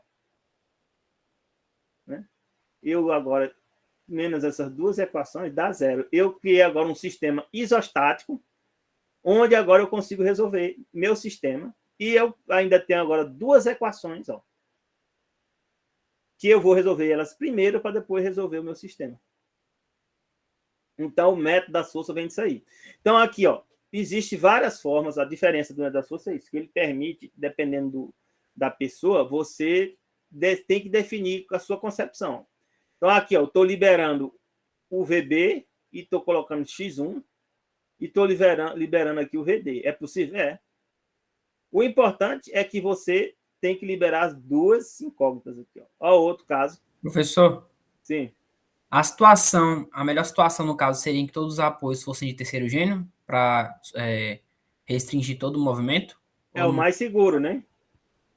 Né? Eu agora, menos essas 2 equações, dá zero. Eu criei agora um sistema isostático, onde agora eu consigo resolver meu sistema. E eu ainda tenho agora 2 equações, ó, que eu vou resolver elas primeiro para depois resolver o meu sistema. Então, o método da força vem disso aí. Então, aqui, ó, existe várias formas. A diferença do método da força é isso, que ele permite, dependendo da pessoa, você tem que definir a sua concepção. Então, aqui, ó, eu estou liberando o VB e estou colocando X1 e estou liberando aqui o VD. É possível? É. O importante é que você tem que liberar as 2 incógnitas aqui. Ó, outro caso. Professor? Sim. A melhor situação no caso seria que todos os apoios fossem de terceiro gênero para restringir todo o movimento? É o mais seguro, né?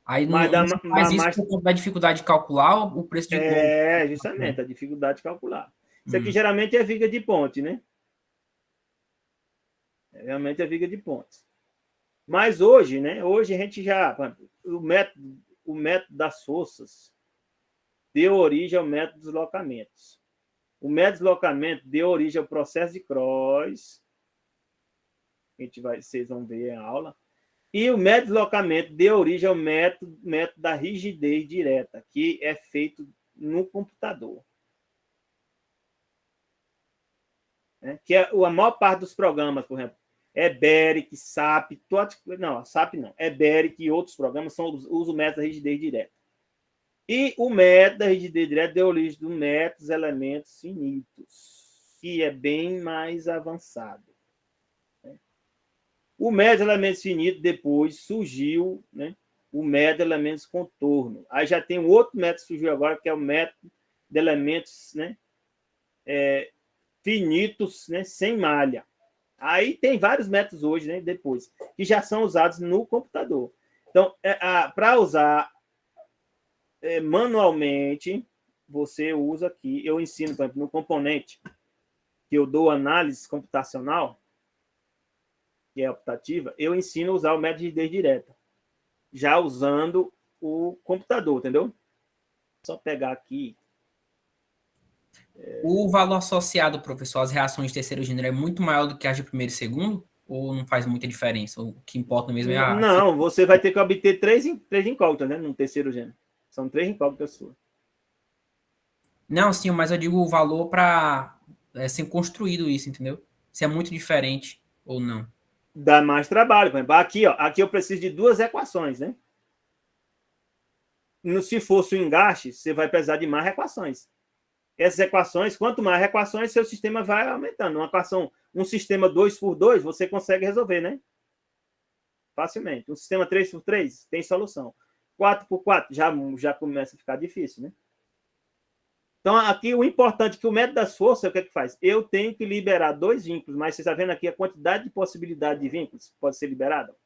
Aí Mas não dá se faz isso mais. por conta da dificuldade de calcular o preço de gol. Justamente, a dificuldade de calcular. Isso aqui Hum. geralmente é viga de ponte, né? Realmente é viga de ponte. Mas hoje, né? Hoje a gente já... O método das forças deu origem ao método dos deslocamentos. O método de deslocamento deu origem ao processo de Cross. Vocês vão ver a aula. E o método de deslocamento deu origem ao método da rigidez direta, que é feito no computador. Que é a maior parte dos programas, por exemplo, EBERIC, SAP, SAP não, EBERIC e outros programas usam o método da rigidez direta. E o método da rigidez direta deu origem do método dos elementos finitos, que é bem mais avançado. O método de elementos finitos depois surgiu, né? O método de elementos contorno. Aí já tem um outro método que surgiu agora, que é o método de elementos, né? Finitos, né? Sem malha. Aí tem vários métodos hoje, né? Depois, que já são usados no computador. Então, para usar manualmente, você usa aqui. Eu ensino, por exemplo, no componente que eu dou análise computacional, que é optativa, eu ensino a usar o método de rigidez direta, já usando o computador, entendeu? Só pegar aqui. O valor associado, professor, às reações de terceiro gênero é muito maior do que as de primeiro e segundo? Ou não faz muita diferença? O que importa mesmo é a... Não, você vai ter que obter três incógnitas, né? No terceiro gênero. São 3 incógnitas suas. Não, sim, mas eu digo o valor para ser construído isso, entendeu? Se é muito diferente ou não. Dá mais trabalho. Por exemplo, aqui, ó, aqui eu preciso de 2 equações, né? Se fosse o engaste, você vai precisar de mais equações. Essas equações, quanto mais equações, seu sistema vai aumentando. Uma equação, um sistema 2x2, você consegue resolver, né? Facilmente. Um sistema 3x3 tem solução. 4x4 já começa a ficar difícil, né? Então, aqui o importante é que o método das forças, o que é que faz? Eu tenho que liberar 2 vínculos, mas você está vendo aqui a quantidade de possibilidade de vínculos que pode ser liberada?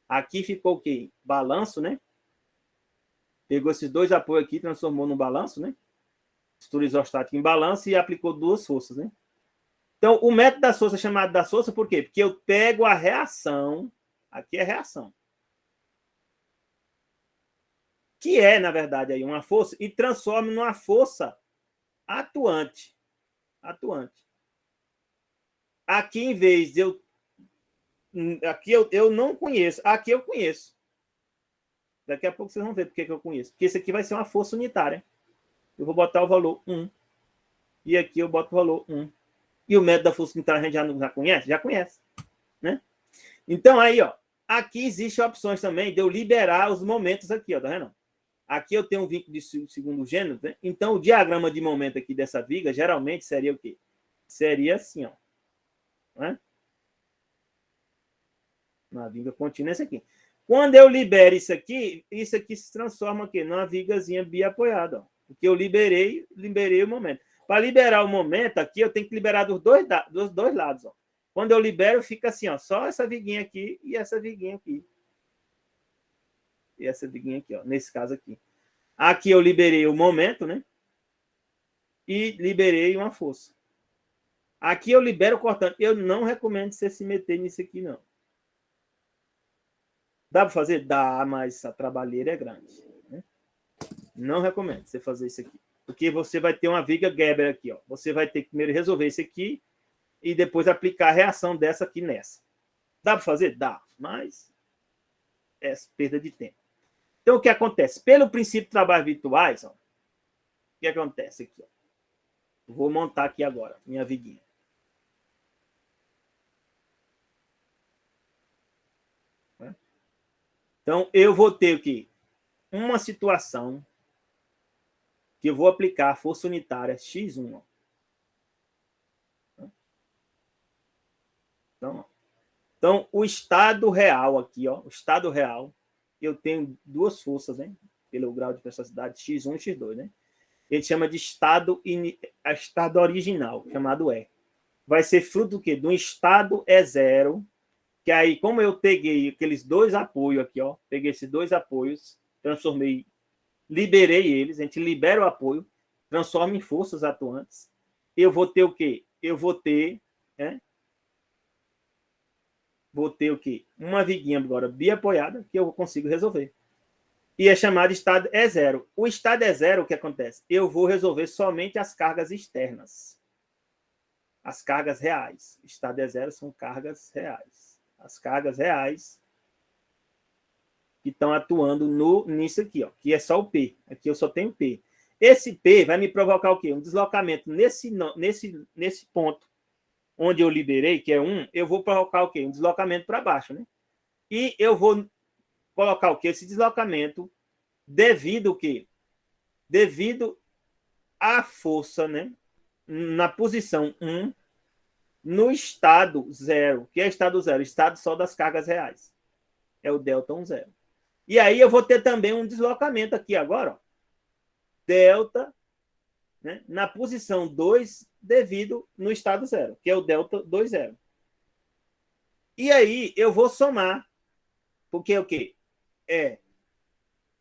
Aqui ficou o quê? Balanço, né? Pegou esses 2 apoios aqui, transformou num balanço, né? Estrutura isostática em balanço e aplicou 2 forças, né? Então, o método das forças é chamado das forças por quê? Porque eu pego a reação, aqui é reação, que é, na verdade, aí uma força, e transformo numa força atuante. Aqui, em vez de aqui eu não conheço, aqui eu conheço. Daqui a pouco vocês vão ver porque que eu conheço. Porque isso aqui vai ser uma força unitária. Eu vou botar o valor 1. E aqui eu boto o valor 1. E o método da força unitária a gente já conhece? Já conhece. Né? Então, aí, ó, aqui existem opções também de eu liberar os momentos aqui, ó, tá vendo? Aqui eu tenho um vínculo de segundo gênero, né? Então, o diagrama de momento aqui dessa viga, geralmente, seria o quê? Seria assim, ó. Né? Uma viga contínua, esse aqui. Quando eu libero isso aqui se transforma aqui numa vigazinha biapoiada, ó. Porque eu liberei o momento. Para liberar o momento aqui, eu tenho que liberar dos dois lados, ó. Quando eu libero, fica assim, ó, só essa viguinha aqui e essa viguinha aqui. E essa viguinha aqui, ó, nesse caso aqui. Aqui eu liberei o momento, né? E liberei uma força. Aqui eu libero cortando. Eu não recomendo você se meter nisso aqui, não. Dá para fazer? Dá, mas a trabalheira é grande. Né? Não recomendo você fazer isso aqui. Porque você vai ter uma viga Gerber aqui, ó. Você vai ter que primeiro resolver isso aqui e depois aplicar a reação dessa aqui nessa. Dá para fazer? Dá, mas é perda de tempo. Então, o que acontece? Pelo princípio de trabalhos virtuais, ó, o que acontece aqui? Ó? Vou montar aqui agora minha viguinha. Então, eu vou ter aqui uma situação que eu vou aplicar a força unitária X1. Ó. Então, o estado real aqui, ó, o estado real, eu tenho 2 forças, né? Pelo grau de velocidade X1 e X2, né? Ele chama de estado original, chamado E. Vai ser fruto do quê? De um estado E0, que aí, como eu peguei aqueles 2 apoios aqui, ó, peguei esses 2 apoios, transformei, liberei eles, a gente libera o apoio, transforma em forças atuantes. Eu vou ter o quê? Eu vou ter, né? vou ter o quê? Uma viguinha agora biapoiada que eu consigo resolver. E é chamado estado é zero. O estado é zero, o que acontece? Eu vou resolver somente as cargas externas. As cargas reais. Estado é zero são cargas reais. As cargas reais que estão atuando nisso aqui, ó, que é só o P. Aqui eu só tenho P. Esse P vai me provocar o quê? Um deslocamento nesse ponto onde eu liberei, que é 1, eu vou provocar o quê? Um deslocamento para baixo, né? E eu vou colocar o quê? Esse deslocamento devido o quê? Devido à força, né? Na posição 1, no estado 0. Que é estado 0? Estado só das cargas reais. É o delta 1, 0. E aí eu vou ter também um deslocamento aqui agora, ó. Delta, né? Na posição 2, devido no estado 0, que é o delta 2, 0. E aí eu vou somar, porque o quê? É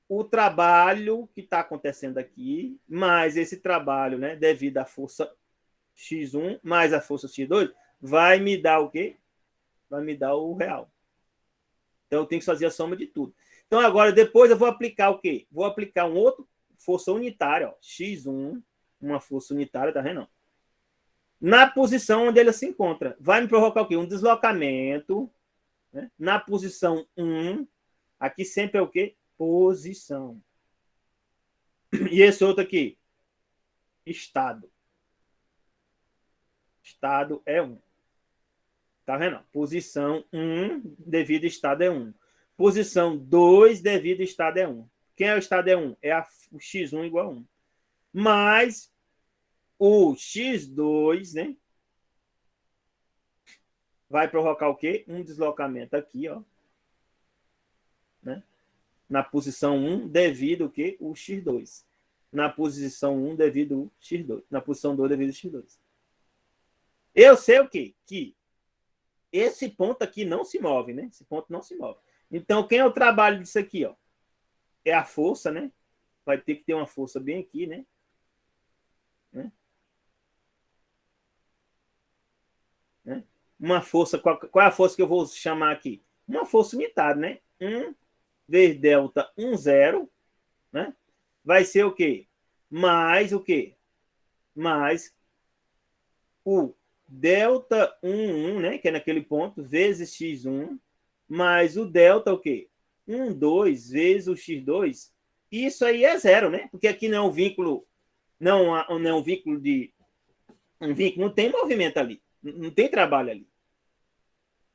o trabalho que está acontecendo aqui, mais esse trabalho, né, devido à força X1 mais a força X2, vai me dar o quê? Vai me dar o real. Então eu tenho que fazer a soma de tudo. Então agora, depois eu vou aplicar o quê? Vou aplicar um outro força unitária, ó, X1, uma força unitária, tá vendo? Na posição onde ele se encontra. Vai me provocar o quê? Um deslocamento, né? Na posição 1, aqui sempre é o quê? Posição. E esse outro aqui? Estado. Estado é 1. Tá vendo? Posição 1 devido ao estado é 1. Posição 2 devido ao estado é 1. Quem é o estado é 1? É o X1 igual a 1. Mais o X2, né? Vai provocar o quê? Um deslocamento aqui, ó. Né? Na posição 1 devido o quê? O X2. Na posição 1 devido o X2. Na posição 2 devido ao X2. Eu sei o quê? Que esse ponto aqui não se move, né? Esse ponto não se move. Então, quem é o trabalho disso aqui, ó? É a força, né? Vai ter que ter uma força bem aqui, né? Uma força, qual é a força que eu vou chamar aqui? Uma força unitária, né? 1 vezes delta 1, 0, né? Vai ser o quê? Mais o quê? Mais o delta 1, 1, né? Que é naquele ponto, vezes x1, mais o delta o quê? 1, 2 vezes o x2. Isso aí é 0, né? Porque aqui não é um vínculo, não é um vínculo de... Um vínculo, não tem movimento ali. Não tem trabalho ali.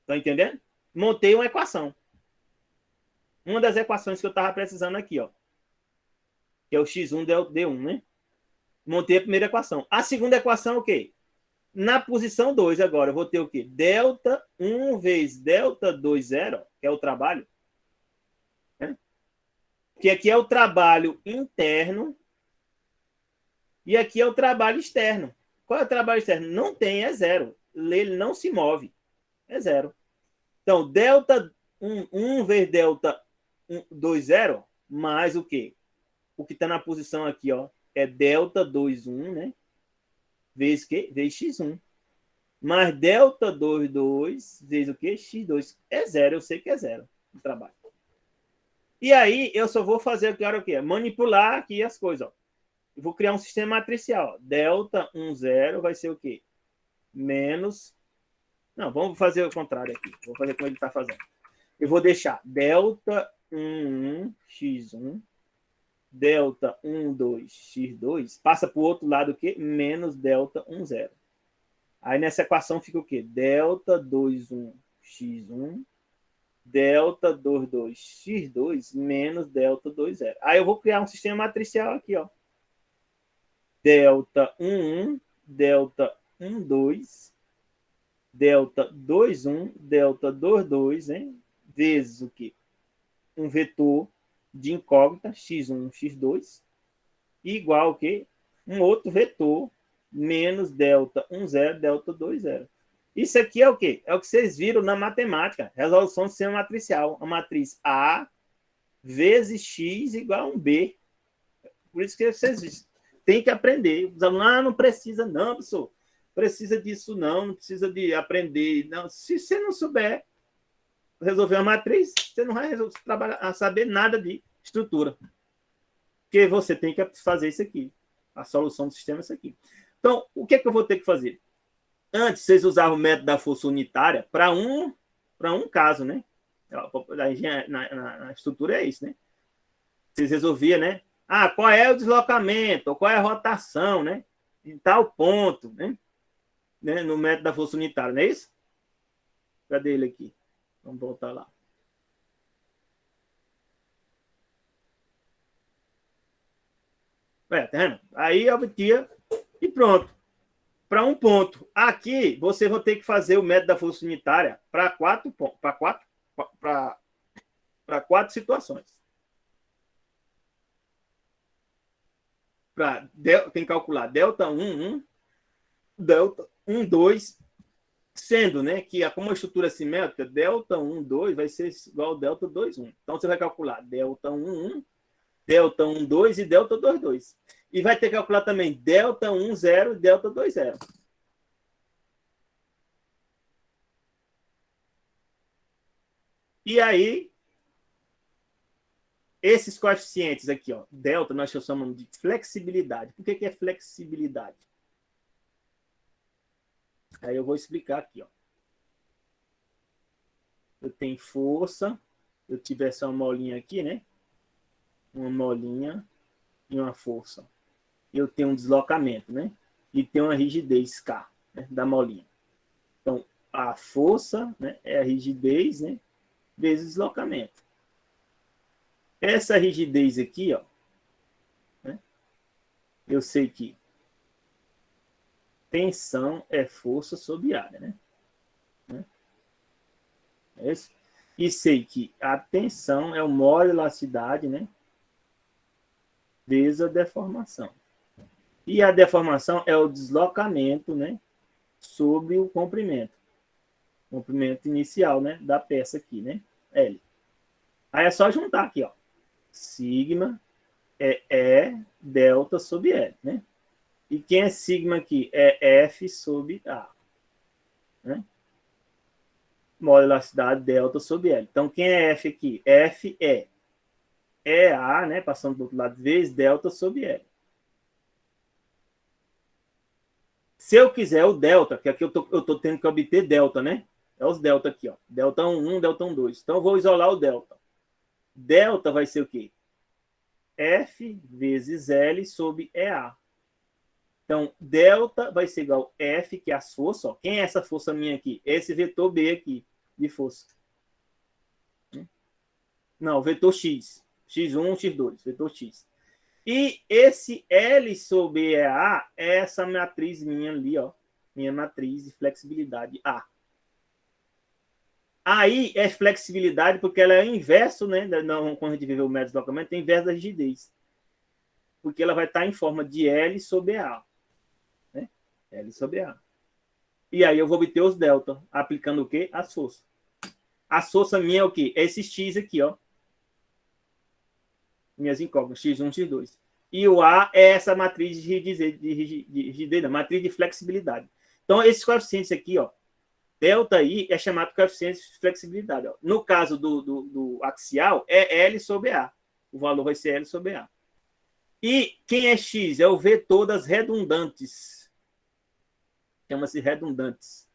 Tá entendendo? Montei uma equação. Uma das equações que eu estava precisando aqui, ó. Que é o x1 d1, né? Montei a primeira equação. A segunda equação é o quê? Na posição 2 agora, eu vou ter o quê? Delta 1 vezes delta 2, 0, que é o trabalho. Né? Que aqui é o trabalho interno e aqui é o trabalho externo. Qual é o trabalho externo? Não tem, é 0. Ele não se move. É 0. Então, delta 1 vezes delta 2, 0, mais o quê? O que está na posição aqui, ó, é delta 2, 1, né? Vezes que? Vezes x1. Mais delta 2, 2, vezes o quê? x2. É 0, eu sei que é 0 o trabalho. E aí, eu só vou fazer agora o quê? Manipular aqui as coisas, ó. Eu vou criar um sistema matricial. Ó. Delta 1, 0 vai ser o quê? Menos... Não, vamos fazer o contrário aqui. Vou fazer como ele está fazendo. Eu vou deixar delta 1, 1, x1, delta 1, 2, x2, passa para o outro lado o quê? Menos delta 1, 0. Aí nessa equação fica o quê? Delta 2, 1, x1, delta 2, 2, x2, menos delta 2, 0. Aí eu vou criar um sistema matricial aqui, ó. Delta 1, 1, delta 1, 2, delta 2, 1, delta 2, 2, hein? Vezes o quê? Um vetor de incógnita, x1, x2, igual o quê? Um outro vetor, menos delta 1, 0, delta 2, 0. Isso aqui é o quê? É o que vocês viram na matemática, resolução do sistema matricial. A matriz A vezes x igual a um B. Por isso que vocês têm que aprender. Os alunos, não precisa não, professor. Precisa disso não precisa de aprender. Não. Se você não souber, resolver uma matriz, você não vai saber nada de estrutura. Porque você tem que fazer isso aqui. A solução do sistema é isso aqui. Então, o que é que eu vou ter que fazer? Antes, vocês usavam o método da força unitária para um caso, né? Na estrutura é isso, né? Vocês resolviam, né? Ah, qual é o deslocamento, ou qual é a rotação, né? Em tal ponto, né? No método da força unitária, não é isso? Cadê ele aqui? Vamos voltar lá. Tá vendo? Aí eu obtia e pronto. Para um ponto. Aqui, você vai ter que fazer o método da força unitária para quatro situações. Tem que calcular delta 1, 1, delta 1, 2, sendo, né, que como a estrutura simétrica, delta 1, 2 vai ser igual ao delta 2, 1. Então, você vai calcular delta 1, 1, delta 1, 2 e delta 2, 2. E vai ter que calcular também delta 1, 0 e delta 2, 0. E aí, esses coeficientes aqui, ó, delta, nós chamamos de flexibilidade. Por que é flexibilidade? Aí eu vou explicar aqui, ó. Eu tenho força, eu tivesse uma molinha aqui, né? Uma molinha e uma força. Eu tenho um deslocamento, né? E tenho uma rigidez K, né, da molinha. Então, a força, né, é a rigidez, né, vezes deslocamento. Essa rigidez aqui, ó, né, eu sei que tensão é força sobre área, né? É isso? E sei que a tensão é o maior elasticidade, né, vezes a deformação. E a deformação é o deslocamento, né, sobre o comprimento. Comprimento inicial, né, da peça aqui, né, L. Aí é só juntar aqui, ó. Sigma é delta sobre L, né? E quem é sigma aqui? É F sobre A, né? Maior elasticidade delta sobre L. Então, quem é F aqui? F é A, né? Passando do outro lado, vezes delta sobre L. Se eu quiser o delta, que aqui eu tô tendo que obter delta, né? É os delta aqui, ó. Delta 1, 1, delta 1, 2. Então, eu vou isolar o delta. Delta vai ser o quê? F vezes L sobre EA. Então, delta vai ser igual a F, que é as forças. Ó. Quem é essa força minha aqui? Esse vetor B aqui, de força. Não, vetor X. X1, X2, vetor X. E esse L sobre EA é essa matriz minha ali, ó. Minha matriz de flexibilidade A. Aí é flexibilidade porque ela é o inverso, né? Quando a gente vê o método de deslocamento, é o inverso da rigidez. Porque ela vai estar em forma de L sobre A. Né? L sobre A. E aí eu vou obter os delta, aplicando o quê? As forças. A força minha é o quê? É esse X aqui, ó. Minhas incógnitas, X1, X2. E o A é essa matriz de rigidez, matriz de flexibilidade. Então, esses coeficientes aqui, ó, delta I é chamado de coeficiente de flexibilidade. Ó. No caso do axial, é L sobre A. O valor vai ser L sobre A. E quem é X? É o vetor das redundantes. Chama-se redundantes.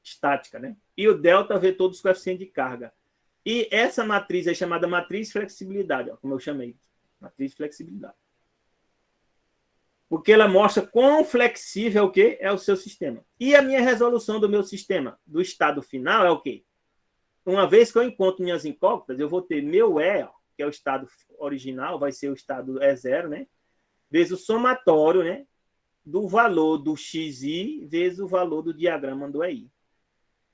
Estática, né? E o delta, vetor dos coeficientes de carga. E essa matriz é chamada matriz de flexibilidade, ó, como eu chamei. Matriz de flexibilidade. Porque ela mostra quão flexível é o quê? É o seu sistema. E a minha resolução do meu sistema, do estado final, é o quê? Uma vez que eu encontro minhas incógnitas, eu vou ter meu E, ó, que é o estado original, vai ser o estado E0, né? Vezes o somatório, né? Do valor do XI vezes o valor do diagrama do EI.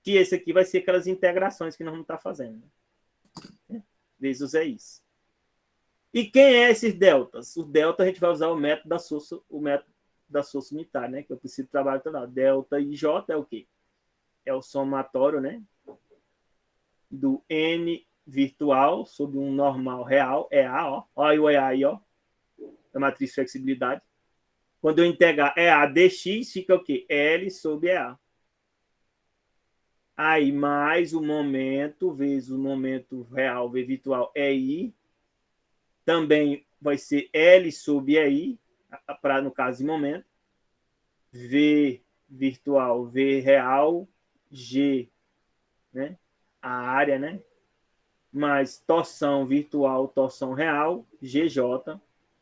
Que esse aqui vai ser aquelas integrações que nós vamos estar fazendo. Né? Vezes os EIs. E quem é esses deltas? O delta a gente vai usar o método da força unitária, né? Que eu preciso trabalhar toda. Delta IJ é o quê? É o somatório, né? Do N virtual sobre um normal real, EA, ó. Olha o EA aí, ó. A matriz de flexibilidade. Quando eu integrar EA dx, fica o quê? L sobre EA. Aí, mais o momento, vezes o momento real, V virtual, é I. Também vai ser L sobre I, no caso de momento. V virtual, V real, G, né? A área, né? Mais torção virtual, torção real, GJ,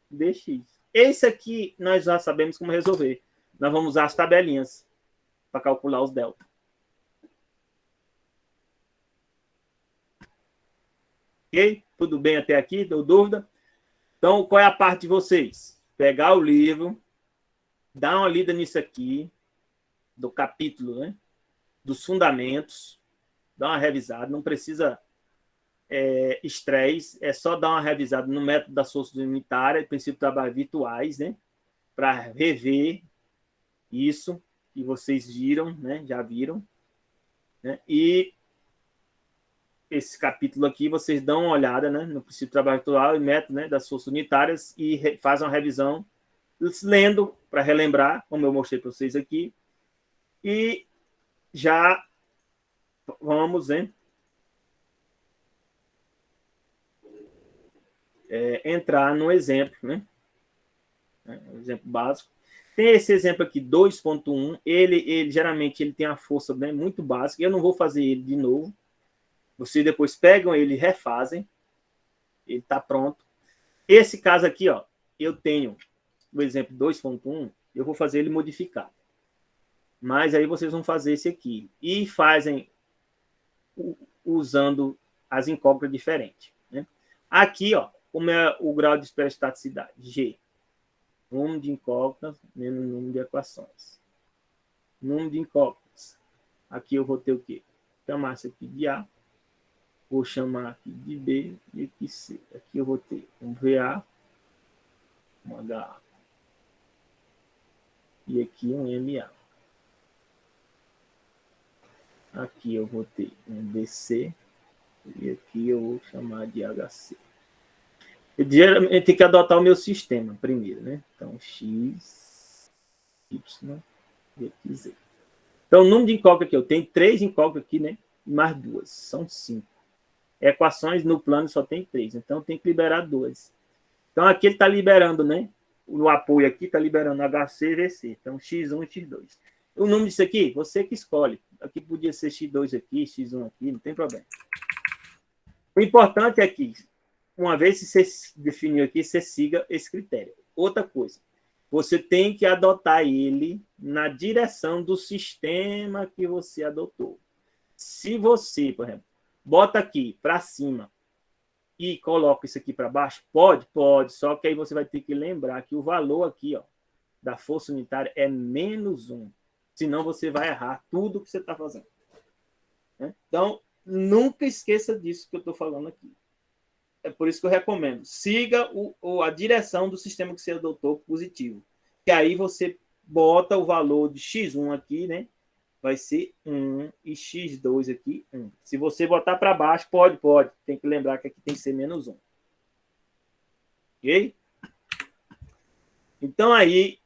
DX. Esse aqui nós já sabemos como resolver. Nós vamos usar as tabelinhas para calcular os delta. Ok? Tudo bem até aqui? Deu dúvida? Então, qual é a parte de vocês? Pegar o livro, dar uma lida nisso aqui, do capítulo, né? Dos fundamentos, dar uma revisada, não precisa estresse, é só dar uma revisada no método da solução unitária, princípio de trabalho virtuais, né? Para rever isso que vocês viram, né? Já viram, né? E esse capítulo aqui vocês dão uma olhada, né? No princípio de trabalho virtual e método, né? Das soluções unitárias e fazem uma revisão lendo para relembrar, como eu mostrei para vocês aqui, e já vamos, né? Entrar no exemplo, né? Um exemplo básico. Tem esse exemplo aqui, 2.1. Ele geralmente ele tem a força, né, muito básica. Eu não vou fazer ele de novo. Vocês depois pegam ele e refazem. Ele está pronto. Esse caso aqui, ó, eu tenho o exemplo 2.1. Eu vou fazer ele modificado. Mas aí vocês vão fazer esse aqui. E fazem usando as incógnitas diferentes, né? Aqui, ó, como é o grau de esperostaticidade? G. Número de incógnitas menos número de equações. Número de incógnitas. Aqui eu vou ter o quê? Vou chamar isso aqui de A. Vou chamar aqui de B e aqui C. Aqui eu vou ter um VA, um HA. E aqui um MA. Aqui eu vou ter um BC. E aqui eu vou chamar de HC. Eu geralmente tenho que adotar o meu sistema primeiro, né? Então, X, Y e aqui Z. Então, o número de incógnitas que eu tenho, 3 incógnitas aqui, né? Mais 2, são 5. Equações no plano só tem 3, então tem que liberar 2. Então, aqui ele está liberando, né? O apoio aqui está liberando HC e VC. Então, X1 e X2. O número disso aqui, você que escolhe. Aqui podia ser X2 aqui, X1 aqui, não tem problema. O importante é que, uma vez que você definiu aqui, você siga esse critério. Outra coisa, você tem que adotar ele na direção do sistema que você adotou. Se você, por exemplo, bota aqui para cima e coloca isso aqui para baixo, pode, só que aí você vai ter que lembrar que o valor aqui, ó, da força unitária é menos 1. Senão você vai errar tudo que você está fazendo. Então, nunca esqueça disso que eu estou falando aqui. É por isso que eu recomendo. Siga a direção do sistema que você adotou positivo. Que aí você bota o valor de X1 aqui, né? Vai ser 1 e X2 aqui, 1. Se você botar para baixo, pode. Tem que lembrar que aqui tem que ser menos 1. Ok? Então, aí,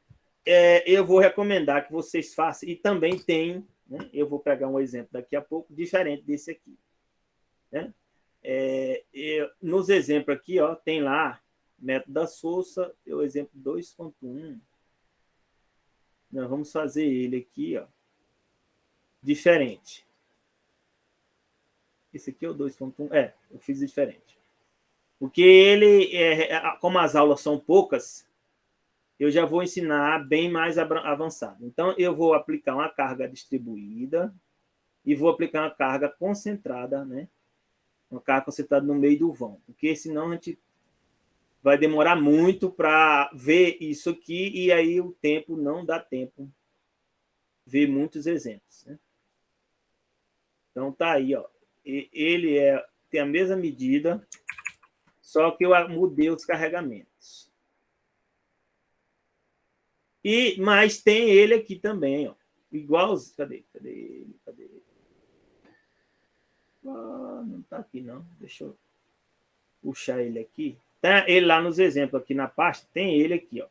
eu vou recomendar que vocês façam. E também tem, né? Eu vou pegar um exemplo daqui a pouco, diferente desse aqui. Né? Nos exemplos aqui, ó, tem lá método da Sousa, o exemplo 2.1. Nós vamos fazer ele aqui, ó, diferente. Esse aqui é o 2.1. Eu fiz diferente. Porque ele, como as aulas são poucas, eu já vou ensinar bem mais avançado. Então, eu vou aplicar uma carga distribuída e vou aplicar uma carga concentrada, né? Uma carga concentrada no meio do vão. Porque senão a gente vai demorar muito para ver isso aqui e aí o tempo não dá tempo ver muitos exemplos, né? Então tá aí, ó. Ele tem a mesma medida, só que eu mudei os carregamentos. Mas tem ele aqui também, ó. Igual, cadê ele? Não tá aqui não. Deixa eu puxar ele aqui. Tá ele lá nos exemplos aqui na pasta, tem ele aqui, ó.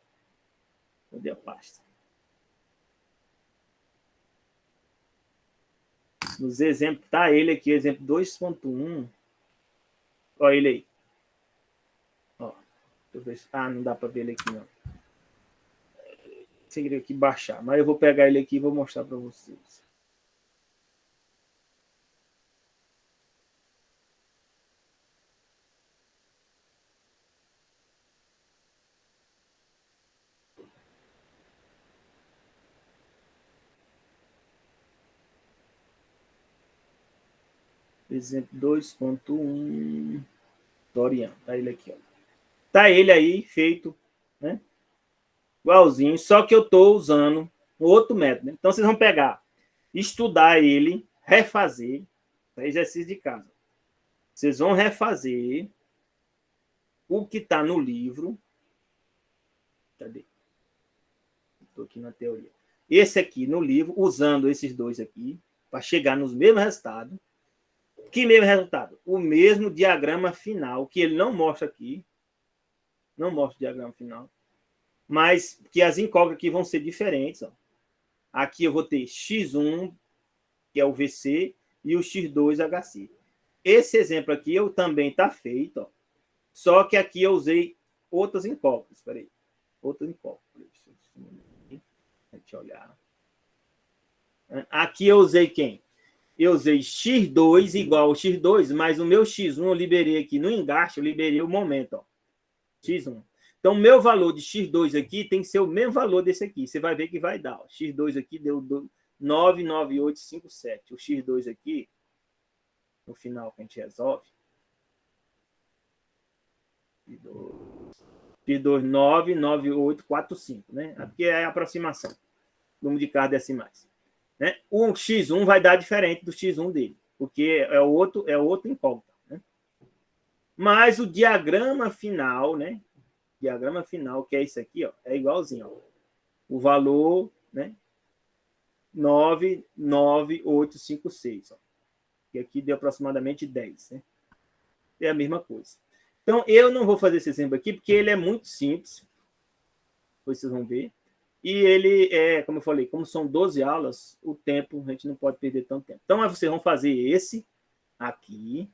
Cadê a pasta? nos exemplos, tá ele aqui, exemplo 2.1. Olha ele aí. Ó, deixa eu ver se... não dá para ver ele aqui, não. Tem que baixar, mas eu vou pegar ele aqui e vou mostrar para vocês. Exemplo 2.1. Dorian, tá ele aqui, ó. Tá ele aí feito, né? Igualzinho, só que eu estou usando um outro método. Né? Então, vocês vão pegar, estudar ele, refazer, tá? Exercício de casa. Vocês vão refazer o que está no livro. Cadê? Estou aqui na teoria. Esse aqui no livro, usando esses dois aqui, para chegar nos mesmos resultados. Que mesmo resultado? O mesmo diagrama final, que ele não mostra aqui. Não mostra o diagrama final. Mas que as incógnitas aqui vão ser diferentes. Ó. Aqui eu vou ter X1, que é o VC, e o X2HC. Esse exemplo aqui eu também está feito, ó. Só que aqui eu usei outras incógnitas. Espera aí. Outras incógnitas. Deixa eu olhar. Aqui eu usei quem? Eu usei X2 igual ao X2, mas o meu X1 eu liberei aqui no engaste, eu liberei o momento, ó. X1. Então, o meu valor de X2 aqui tem que ser o mesmo valor desse aqui. Você vai ver que vai dar. Ó. X2 aqui deu 99857. O X2 aqui, no final que a gente resolve, X2 99845, né? Aqui é a aproximação. Número de casas decimais. Né? O X1 vai dar diferente do X1 dele, porque é outro incógnito. Né? Mas o diagrama final, né? Diagrama final, que é isso aqui, ó, é igualzinho. Ó. O valor, né? 99856. Ó. E aqui deu aproximadamente 10. Né? É a mesma coisa. Então, eu não vou fazer esse exemplo aqui, porque ele é muito simples. Depois vocês vão ver. E ele é, como eu falei, como são 12 aulas, o tempo, a gente não pode perder tanto tempo. Então, vocês vão fazer esse aqui.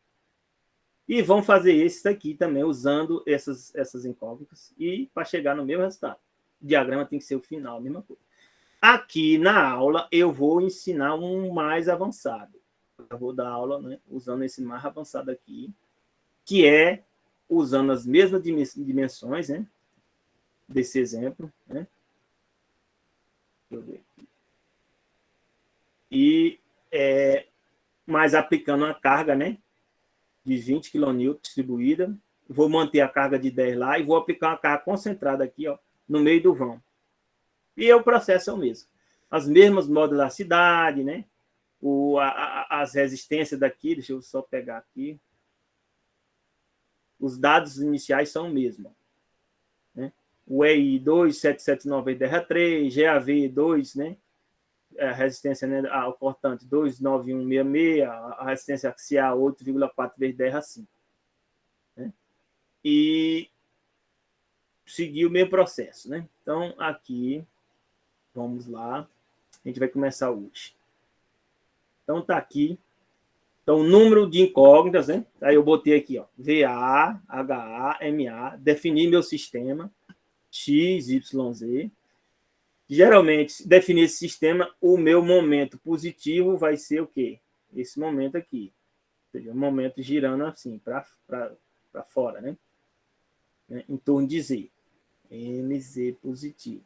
E vão fazer esse aqui também, usando essas incógnitas, e para chegar no mesmo resultado. O diagrama tem que ser o final, a mesma coisa. Aqui na aula, eu vou ensinar um mais avançado. Eu vou dar aula, né, usando esse mais avançado aqui, que é usando as mesmas dimensões, né, desse exemplo. Né? Deixa eu ver aqui. E mais aplicando uma carga, né? De 20 kN distribuída, vou manter a carga de 10 lá e vou aplicar uma carga concentrada aqui, ó, no meio do vão. E o processo é o mesmo. As mesmas modularidades, né? As resistências daqui, deixa eu só pegar aqui. Os dados iniciais são os mesmos. Né? O EI 27790-3, GAV 2, né? A resistência, né, ao cortante 29166, a resistência axial 8,4 vezes 10 a 5. Né? E seguir o mesmo processo. Né? Então, aqui, vamos lá, a gente vai começar hoje. Então, está aqui. Então, o número de incógnitas, né? Aí eu botei aqui, ó, VA, HA, MA, definir meu sistema, X, Y, Z. Geralmente, definir esse sistema, o meu momento positivo vai ser o quê? Esse momento aqui. Ou seja, o momento girando assim, para fora, né? Em torno de Z. MZ positivo.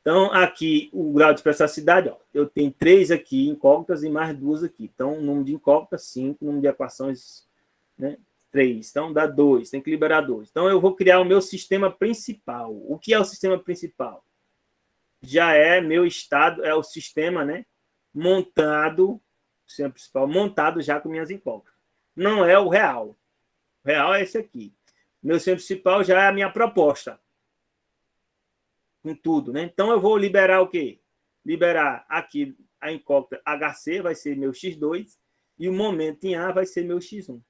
Então, aqui, o grau de precisidade, ó, eu tenho 3 aqui, incógnitas, e mais 2 aqui. Então, o número de incógnitas, 5, número de equações, né? 3. Então, dá 2, tem que liberar 2. Então, eu vou criar o meu sistema principal. O que é o sistema principal? Já é meu estado, é o sistema, né, montado, sistema principal, montado já com minhas incógnitas. Não é o real. O real é esse aqui. Meu sistema principal já é a minha proposta. Com tudo, né? Então, eu vou liberar o quê? Liberar aqui a incógnita HC, vai ser meu X2, e o momento em A vai ser meu X1.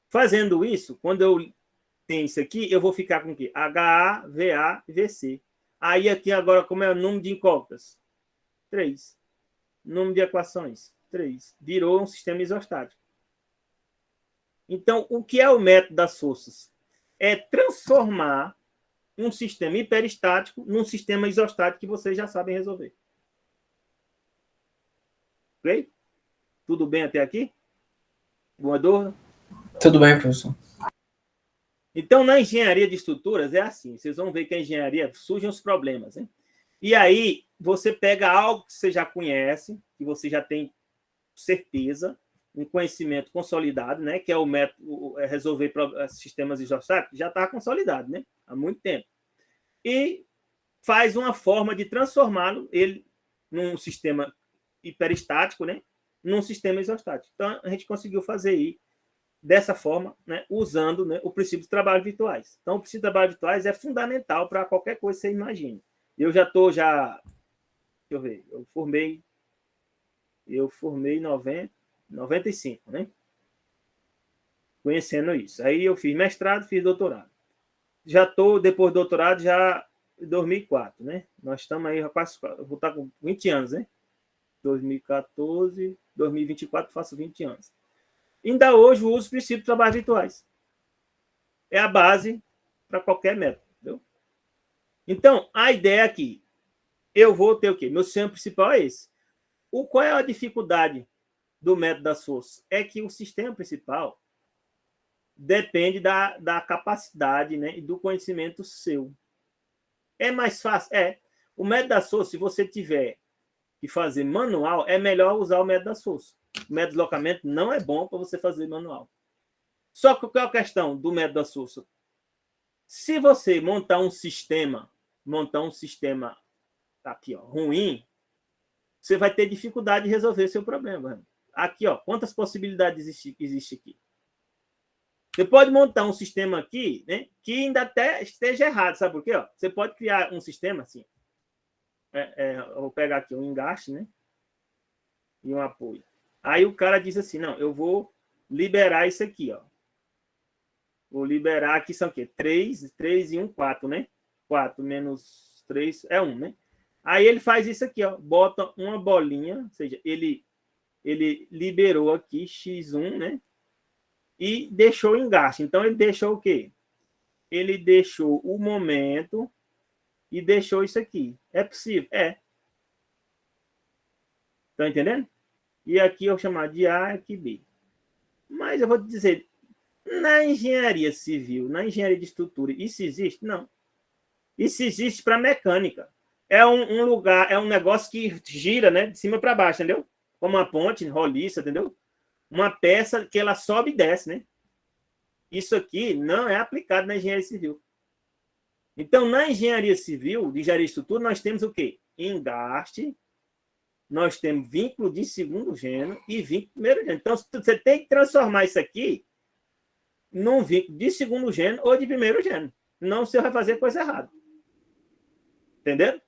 Fazendo isso, quando eu tenho isso aqui, eu vou ficar com o quê? HA, VA e VC. Aí aqui agora, como é o número de incógnitas? 3. Número de equações, 3. Virou um sistema isostático. Então, o que é o método das forças? É transformar um sistema hiperestático num sistema isostático que vocês já sabem resolver. Ok? Tudo bem até aqui? Boa dúvida? Tudo bem, professor. Então, na engenharia de estruturas é assim. Vocês vão ver que a engenharia surgem os problemas. Hein? E aí, você pega algo que você já conhece, que você já tem certeza, um conhecimento consolidado, né? Que é o método resolver sistemas isostáticos, já está consolidado, né? Há muito tempo. E faz uma forma de transformá-lo ele num sistema hiperestático, né? Num sistema isostático. Então, a gente conseguiu fazer aí dessa forma, né, usando, né, o princípio de trabalhos virtuais. Então, o princípio de trabalhos virtuais é fundamental para qualquer coisa que você imagine. Eu já estou, deixa eu ver, eu formei em 95, né? Conhecendo isso. Aí eu fiz mestrado, fiz doutorado. Já estou, depois do doutorado, já em 2004, né? Nós estamos aí, quase, vou estar com 20 anos, né? 2014, 2024, faço 20 anos. Ainda hoje eu uso o princípio de trabalhos virtuais. É a base para qualquer método. Entendeu? Então, a ideia aqui, eu vou ter o quê? Meu sistema principal é esse. Qual é a dificuldade do método das forças? É que o sistema principal depende da capacidade, né, e do conhecimento seu. É mais fácil? É. O método das forças, se você tiver que fazer manual, é melhor usar o método das forças. O método de deslocamento não é bom para você fazer manual. Só que qual é a questão do método das forças? Se você montar um sistema aqui, ó, ruim, você vai ter dificuldade de resolver seu problema. Aqui, ó, quantas possibilidades existe aqui? Você pode montar um sistema aqui, né, que ainda até esteja errado, sabe por quê? Ó, você pode criar um sistema assim. Eu vou pegar aqui um engaste, né, e um apoio. Aí o cara diz assim, não, eu vou liberar isso aqui, ó. Vou liberar aqui, são o quê? 3 e 1, 4, né? 4 menos 3 é 1, né? Aí ele faz isso aqui, ó. Bota uma bolinha, ou seja, ele liberou aqui X1, né? E deixou o engaste. Então, ele deixou o quê? Ele deixou o momento e deixou isso aqui. É possível? É. Tá entendendo? E aqui eu vou chamar de A, aqui B. Mas eu vou te dizer, na engenharia civil, na engenharia de estrutura, isso existe? Não. Isso existe para mecânica. É um lugar, é um negócio que gira, né, de cima para baixo, entendeu? Como uma ponte roliça, entendeu? Uma peça que ela sobe e desce, né? Isso aqui não é aplicado na engenharia civil. Então, na engenharia civil, de engenharia de estrutura, nós temos o quê? Engaste, nós temos vínculo de segundo gênero e vínculo de primeiro gênero. Então, você tem que transformar isso aqui num vínculo de segundo gênero ou de primeiro gênero. Não, você vai fazer coisa errada. Entendeu?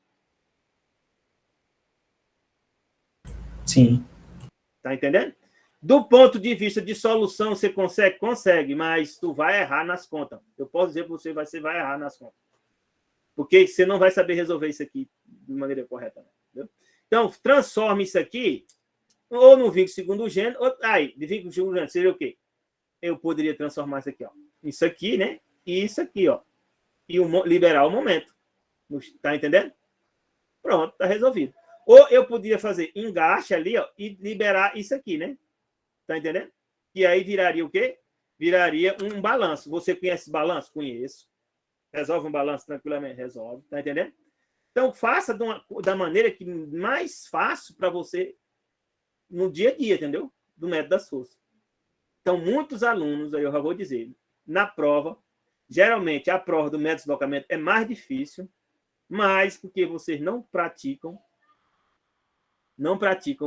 Sim. Tá entendendo? Do ponto de vista de solução, você consegue? Consegue, mas tu vai errar nas contas. Eu posso dizer para você vai errar nas contas. Porque você não vai saber resolver isso aqui de maneira correta. Entendeu? Então, transforme isso aqui ou no vínculo segundo gênero, ou aí, de vínculo segundo gênero, seria o quê? Eu poderia transformar isso aqui, ó. Isso aqui, né? E isso aqui, ó. E liberar o momento. Tá entendendo? Pronto, tá resolvido. Ou eu podia fazer engaste ali, ó, e liberar isso aqui, né? Tá entendendo? E aí viraria o quê? Viraria um balanço. Você conhece balanço? Conheço. Resolve um balanço tranquilamente? Resolve. Tá entendendo? Então, faça da maneira que mais fácil para você no dia a dia, entendeu? Do método das forças. Então, muitos alunos, aí eu já vou dizer, na prova, geralmente a prova do método de deslocamento é mais difícil, mas porque vocês não praticam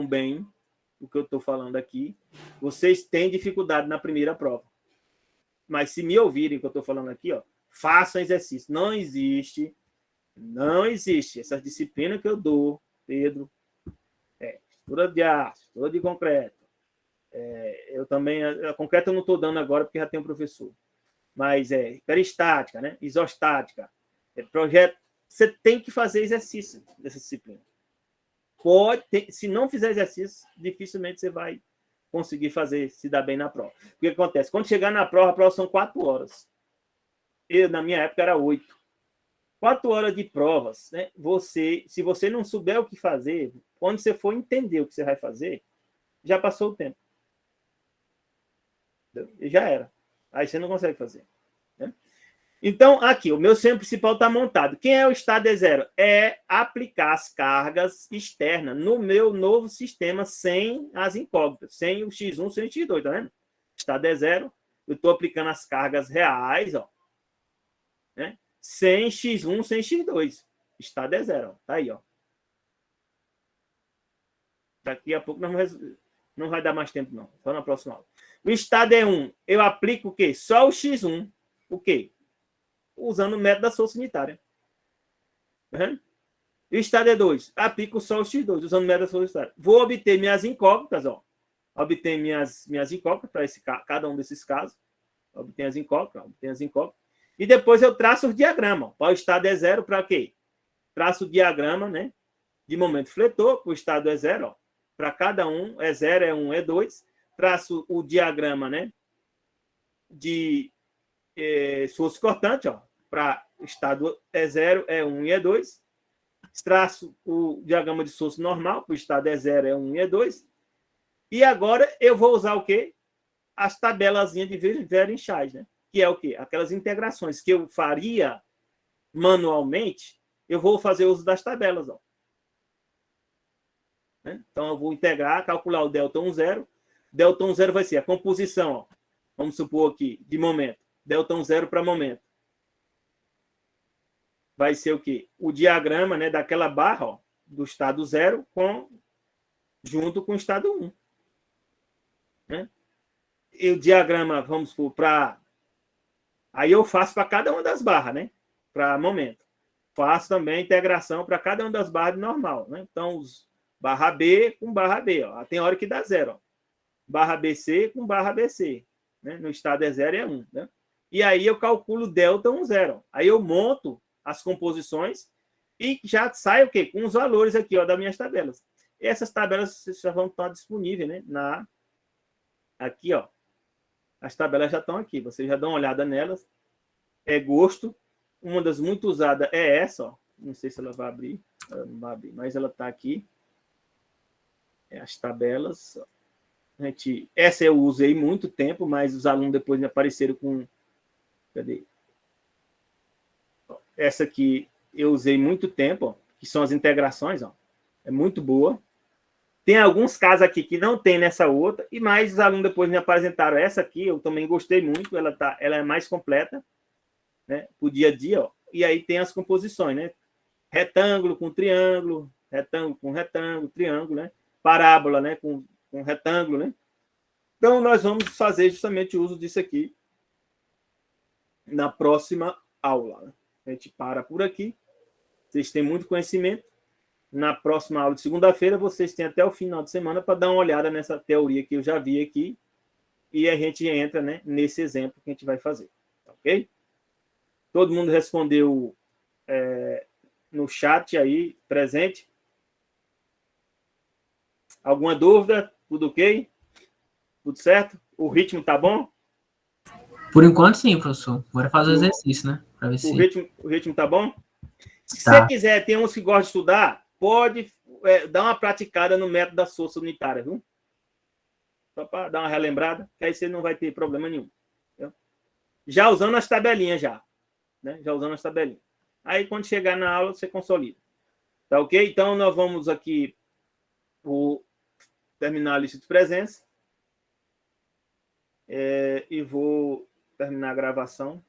bem o que eu estou falando aqui, vocês têm dificuldade na primeira prova. Mas se me ouvirem o que eu estou falando aqui, ó, façam exercício. Não existe essa disciplina que eu dou, Pedro, estrutura de aço, estrutura de concreto. Eu também, a concreto eu não estou dando agora porque já tem um professor. Mas hiperestática, né? Isostática, projeto. Você tem que fazer exercício dessa disciplina. se não fizer exercício, dificilmente você vai conseguir se dar bem na prova. O que acontece? Quando chegar na prova, a prova são 4 horas. Na minha época, era 8. 4 horas de provas, né? Se você não souber o que fazer, quando você for entender o que você vai fazer, já passou o tempo. E já era. Aí você não consegue fazer. Né? Então, aqui, o meu sistema principal está montado. Quem é o estado E0? É aplicar as cargas externas no meu novo sistema sem as incógnitas, sem o X1, sem o X2, tá vendo? Estado E0, eu estou aplicando as cargas reais, ó, né? Sem X1, sem X2. Estado E0, ó, tá aí, ó. Daqui a pouco não vai dar mais tempo, não. Só na próxima aula. O estado E1, eu aplico o quê? Só o X1. O quê? Usando o método da força unitária. Uhum. E o estado E2, aplico só o X2, usando o método da força unitária. Vou obter minhas incógnitas, ó. Obter minhas incógnitas para cada um desses casos. Obtenho as incógnitas. E depois eu traço o diagrama. Para o estado E0, para quê? Traço o diagrama, né? De momento fletor, para o estado E0, ó. Para cada um, E0, E1, E2. Traço o diagrama, né? De esforço cortante, ó. Para o estado E0, E1 e E2. Traço o diagrama de esforço normal para o estado E0, E1 e E2. E agora eu vou usar o quê? As tabelazinhas de Werinscheid, né? Que é o quê? Aquelas integrações que eu faria manualmente, eu vou fazer uso das tabelas, ó. Né? Então, eu vou integrar, calcular o delta 0. Delta 0 vai ser a composição, ó. Vamos supor aqui, de momento. Delta 0 para momento. Vai ser o quê? O diagrama, né, daquela barra, ó, do estado 0 junto com o estado 1. Né? E o diagrama, vamos supor, para... Aí eu faço para cada uma das barras, né? Para momento. Faço também a integração para cada uma das barras de normal, né? Então, os barra B com barra B, ó. Tem hora que dá 0, ó. Barra BC com barra BC, né? No estado E0 é 1, né? E aí eu calculo delta 0. Aí eu monto as composições e já sai o quê? Com os valores aqui, ó, das minhas tabelas. E essas tabelas já vão estar disponíveis, né? Aqui, ó. As tabelas já estão aqui. Vocês já dão uma olhada nelas. É gosto. Uma das muito usadas é essa, ó. Não sei se ela vai abrir. Ela não vai abrir, mas ela está aqui. As tabelas. Essa eu usei muito tempo, mas os alunos depois me apareceram com... Cadê? Essa aqui eu usei muito tempo, ó, que são as integrações, ó. É muito boa. Tem alguns casos aqui que não tem nessa outra, e mais os alunos depois me apresentaram essa aqui, eu também gostei muito, ela é mais completa, né, para o dia a dia, ó. E aí tem as composições, né? Retângulo com triângulo, triângulo, né? Parábola, né? Com retângulo, né? Então, nós vamos fazer justamente o uso disso aqui na próxima aula. A gente para por aqui. Vocês têm muito conhecimento. Na próxima aula de segunda-feira, vocês têm até o final de semana para dar uma olhada nessa teoria que eu já vi aqui e a gente entra, né, nesse exemplo que a gente vai fazer. Ok? Todo mundo respondeu no chat aí, presente? Alguma dúvida? Tudo ok? Tudo certo? O ritmo tá bom? Por enquanto, sim, professor. Bora fazer o exercício, né? Pra ver o ritmo tá bom? Se você quiser, tem uns que gostam de estudar, pode dar uma praticada no método da força unitária, viu? Só para dar uma relembrada, que aí você não vai ter problema nenhum. Entendeu? Já usando as tabelinhas já. Né? Já usando as tabelinhas. Aí, quando chegar na aula, você consolida. Tá ok? Então, nós vamos aqui terminar a lista de presença. E vou terminar a gravação.